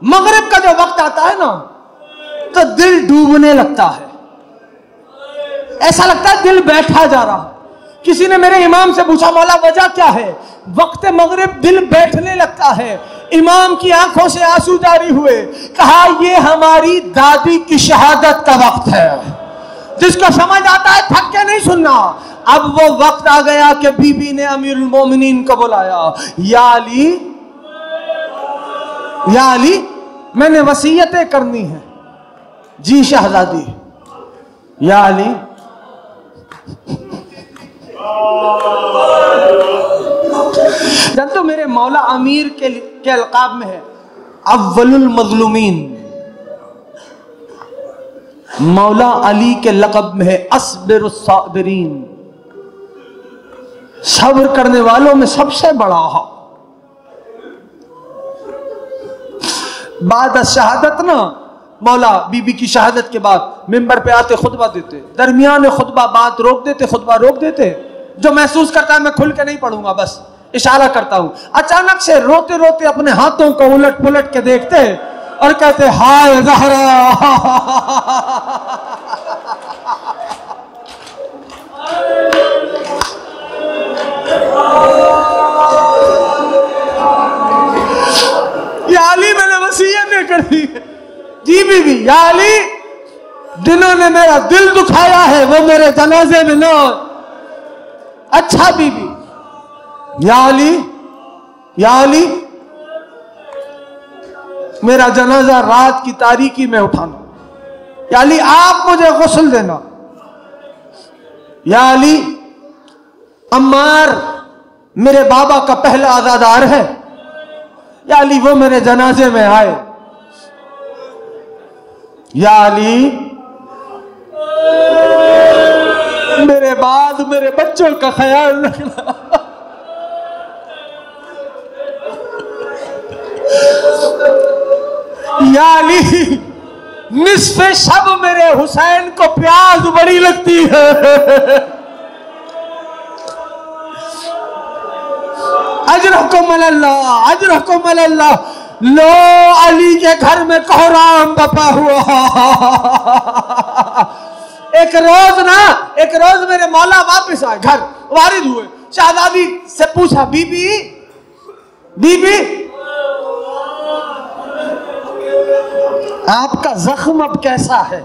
[SPEAKER 2] मगरिब का जो वक्त आता है ना, तो दिल डूबने लगता है। ऐसा लगता है दिल बैठा जा रहा। किसी ने मेरे इमाम से पूछा, मौला वजह क्या है? वक्त मगरिब दिल बैठने लगता है। इमाम की आंखों से आंसू जारी हुए। कहा, ये हमारी दादी की शहादत का वक्त है। जिसको समझ आता है थक के नहीं सुनना। अब वो वक्त आ गया कि बीबी ने अमीरुल मोमिनीन को बुलाया, या अली, या अली, मैंने वसीयतें करनी है। जी शहजादी। या अली, जानते हो मेरे मौला अमीर के अलकाब में है अव्वलुल मज़लूमीन। मौला अली के लक़ब में है अस्बिरुस साबिरीन, सब्र करने वालों में सबसे बड़ा। बाद शहादत ना, मौला बीबी की शहादत के बाद मिंबर पे आते खुतबा देते, दरमियान खुतबा बात रोक देते, खुतबा रोक देते। जो महसूस करता है मैं खुल के नहीं पढ़ूंगा, बस इशारा करता हूं। अचानक से रोते रोते अपने हाथों को उलट पुलट के देखते और कहते, हाय ज़हरा। या अली, मैंने वसीयत नहीं कर दी। जी बीबी। या अली, जिन्होंने मेरा दिल दुखाया है वो मेरे जनाजे में न। अच्छा बीबी। या अली, या अली, मेरा जनाजा रात की तारीकी में उठाना। या अली, आप मुझे गुस्ल देना। या अली, अम्मार मेरे बाबा का पहला आजादार है। या अली, वो मेरे जनाजे में आए। या अली, मेरे बाद मेरे बच्चों का ख्याल रखना। या अली, निस्फ़े शब मेरे हुसैन को प्यास बड़ी लगती है। अजरकुम अल्लाह, अजरकुम अल्लाह। लो अली के घर में कोहराम बपा हुआ। एक रोज मेरे मौला वापस आए, घर वारिद हुए। शहजादी से पूछा, बीबी बीबी आपका जख्म अब कैसा है?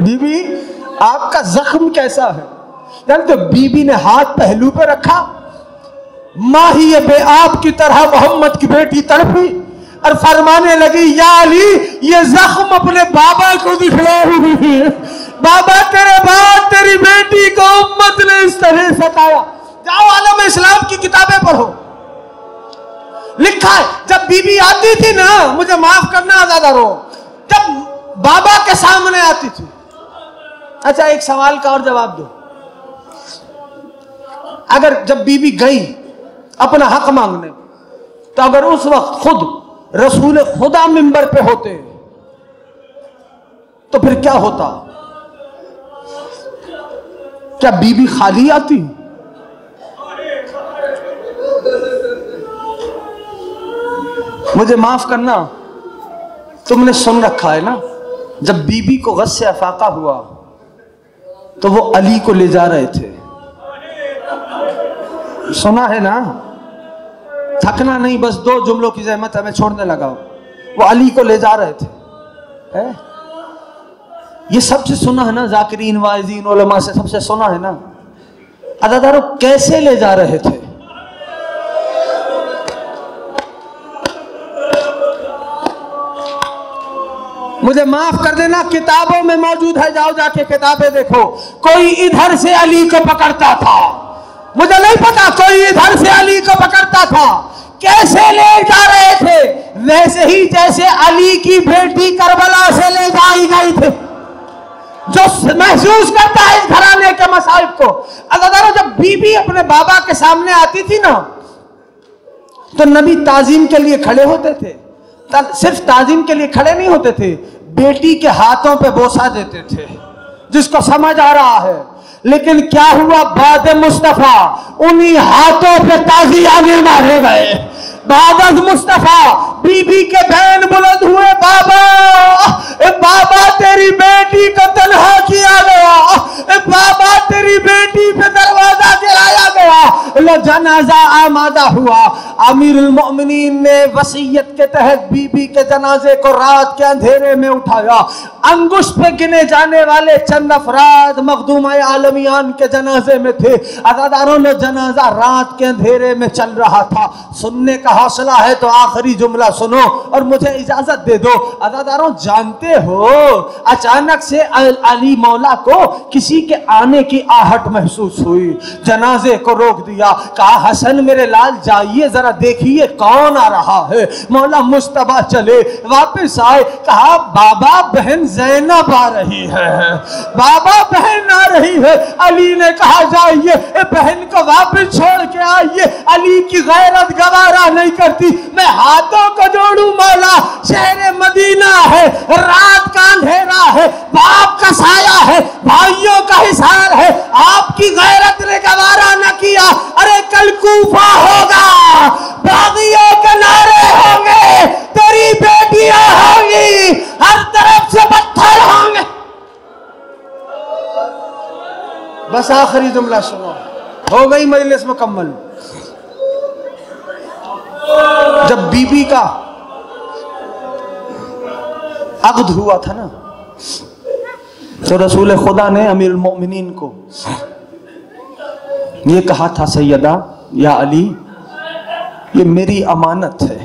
[SPEAKER 2] बीबी आपका जख्म कैसा है? तो बीबी ने हाथ पहलू पे रखा, माही बे आप की तरह मोहम्मद की बेटी तड़पी और फरमाने लगी, या अली ये जख्म अपने बाबा को दिखला हुई है। बाबा तेरे बाद तेरी बेटी को उम्मत ने इस तरह सताया। जाओ आलम इस्लाम की किताबें पढ़ो, लिखा है जब बीबी आती थी ना, मुझे माफ करना आजादारो, जब बाबा के सामने आती थी। अच्छा एक सवाल का और जवाब दो, अगर जब बीबी गई अपना हक मांगने, तो अगर उस वक्त खुद रसूल खुदा मिंबर पे होते तो फिर क्या होता? क्या बीबी खाली आती? मुझे माफ करना, तुमने सुन रखा है ना, जब बीबी को गस्से अफाका हुआ तो वो अली को ले जा रहे थे। सुना है ना, थकना नहीं, बस 2 जुमलों की जहमत हमें छोड़ने लगा। वो अली को ले जा रहे थे, है? ये सबसे सुना है ना, जाकिरीन वाइजीन उलमा से सबसे सुना है ना। अदादारों कैसे ले जा रहे थे? मुझे माफ कर देना, किताबों में मौजूद है, जाओ जाके किताबें देखो। कोई इधर से अली को पकड़ता था, मुझे नहीं पता, कोई इधर से अली को पकड़ता था। कैसे ले जा रहे थे? वैसे ही जैसे अली की बेटी करबला से ले जाई गई थी। जो महसूस करता है इस घराने के मसाइब को। अगर जब बीबी अपने बाबा के सामने आती थी ना, तो नबी ताजीम के लिए खड़े होते थे। सिर्फ ताजीम के लिए खड़े नहीं होते थे, बेटी के हाथों पे बोसा देते थे, जिसको समझ आ रहा है। लेकिन क्या हुआ? बाद मुस्तफा उन्हीं हाथों पे ताजियाने मारे गए। बाद मुस्तफा बीबी के बहन बुलंद हुए, बाबा बाबा तेरी बेटी को तन्हा किया गया, बाबा तेरी बेटी पे दरवाजा गिराया गया। जनाजा आमादा हुआ। अमीरुल मोमिनीन ने वसीयत के तहत बीबी के जनाजे को रात के अंधेरे में उठाया। अंगुश पे गिने जाने वाले चंद अफराद मखदूमा आलमियान के जनाजे में थे। अज़ादारों ने जनाजा रात के अंधेरे में चल रहा था। सुनने का हौसला है तो आखिरी जुमला सुनो और मुझे इजाजत दे दो। अज़ादारों जानते हो, अचानक से अली मौला को किसी के आने की आहट महसूस हुई। जनाजे को रोक दिया, कहा हसन मेरे लाल जाइए जरा देखिए कौन आ रहा है। मौला मुस्तफा चले, वापस आए, कहा बाबा बहन ज़ैनब आ रही है, बाबा बहन आ रही है। अली ने कहा जाइए बहन को वापस छोड़ के आइए, अली की गैरत गवारा नहीं करती। मैं हाथों को जोड़ू मौला, शहर मदीना है, रात का अंधेरा है, बाप का साया है, भाइयों का हिसार है, आपकी गैरत ने गवारा न किया। अरे कल कूफा होगा, बागियों के नारे होंगे, तेरी बेटियां होंगी, हर तरफ से पत्थर होंगे। बस आखिरी जुमला सुनो, हो गई मजलिस मुकम्मल। जब बीबी का अक़्द हुआ था ना, तो रसूल खुदा ने अमीरुल मोमिनीन को ये कहा था, सैयदा या अली ये मेरी अमानत है,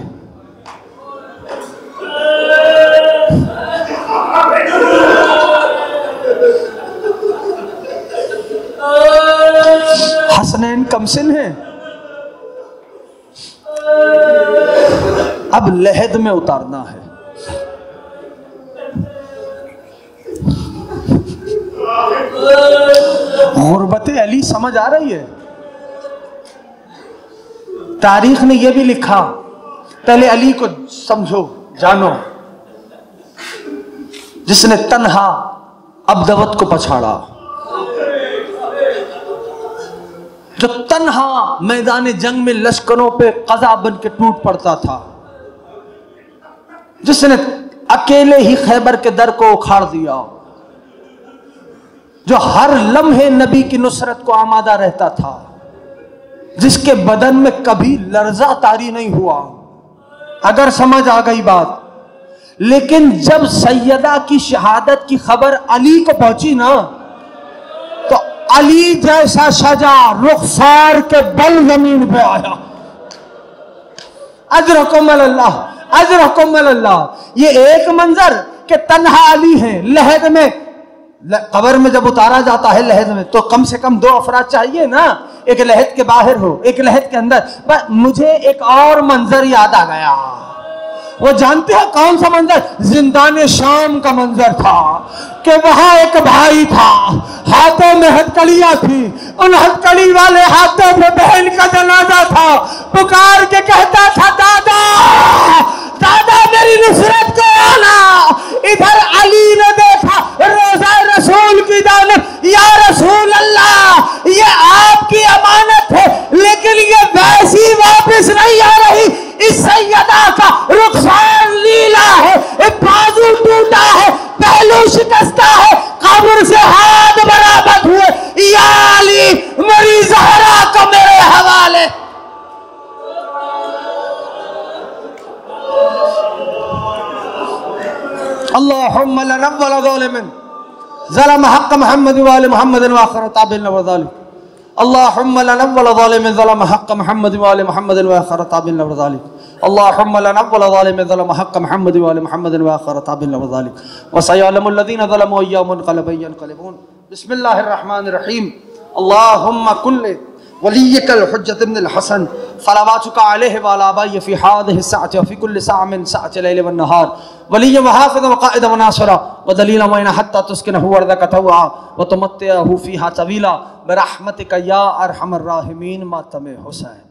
[SPEAKER 2] हसनैन कमसिन है, अब लहद में उतारना है। गुर्बत अली समझ आ रही है? तारीख ने यह भी लिखा, पहले अली को समझो, जानो, जिसने तन्हा अब्दवत को पछाड़ा, जो तन्हा मैदान जंग में लश्करों पे कज़ा बन के टूट पड़ता था, जिसने अकेले ही खैबर के दर को उखाड़ दिया, जो हर लम्हे नबी की नुसरत को आमादा रहता था, जिसके बदन में कभी लर्जा तारी नहीं हुआ। अगर समझ आ गई बात। लेकिन जब सैयदा की शहादत की खबर अली को पहुंची ना, तो अली जैसा सजा रुखसार के बल जमीन पे आया। अजरकुम अल्लाह, अजरकुम अल्लाह। ये एक मंजर के तन्हा अली है, लहद में, कब्र में जब उतारा जाता है लहद में, तो कम से कम 2 अफराद चाहिए ना, एक लहद के बाहर हो, एक लहद के अंदर। बस मुझे एक और मंजर याद आ गया। वो जानते हैं कौन सा मंजर? जिंदान शाम का मंजर था कि वहां एक भाई था, हाथों में हथकड़ियां थी, उन हथकड़ी वाले हाथों में बहन का जनाजा था। पुकार के कहता था, दादा दादा मेरी नुसरत को आना। इधर अली ने देखा रोज़ा रसूल की दानत, या रसूल अल्लाह ये आपकी अमानत है, लेकिन ये वैसी वापस नहीं आ रही। इस सैयदा का रुखसार लीला है, बाजू टूटा है, पहलू शिकस्ता है, कब्र से हाथ बराबर हुए। या अली मेरी ज़हरा को मेरे हवाले। अल्लाहुम्मा ला नव्वल ज़ालिमिन ज़लम हक़ मुहम्मद व आले मुहम्मद व आखिर ताबिन व ज़ालिम। अल्लाहुम्मा ला नव्वल ज़ालिमिन ज़लम हक़ मुहम्मद व आले मुहम्मद व आखिर ताबिन व ज़ालिम। अल्लाहुम्मा ला नव्वल ज़ालिमिन ज़लम हक़ मुहम्मद व आले मुहम्मद व आखिर ताबिन व ज़ालिम। व सयअलमुल लज़ीना ज़लमू अय्याम यनक़लिबून। बिस्मिल्लाहिर रहमानिर रहीम। अल्लाहुम्मा कुल्ल वलिय्यकल हुज्जत इब्नुल हसन सलावातुका अलैहि व अला आबाइहि फी हादिहि सअति व फी कुल्लि सअ मिन सअति लैल व नहार वलिय्य व हाफ़िज़ व क़ाइद व नासिरा व दलीला व इना हत्ता तुस्किनहु अर्दक तवआ व तुमत्तिअहु फ़ीहा तवीला बिरहमतिका या अरहमर राहिमीन मातम हुसैन।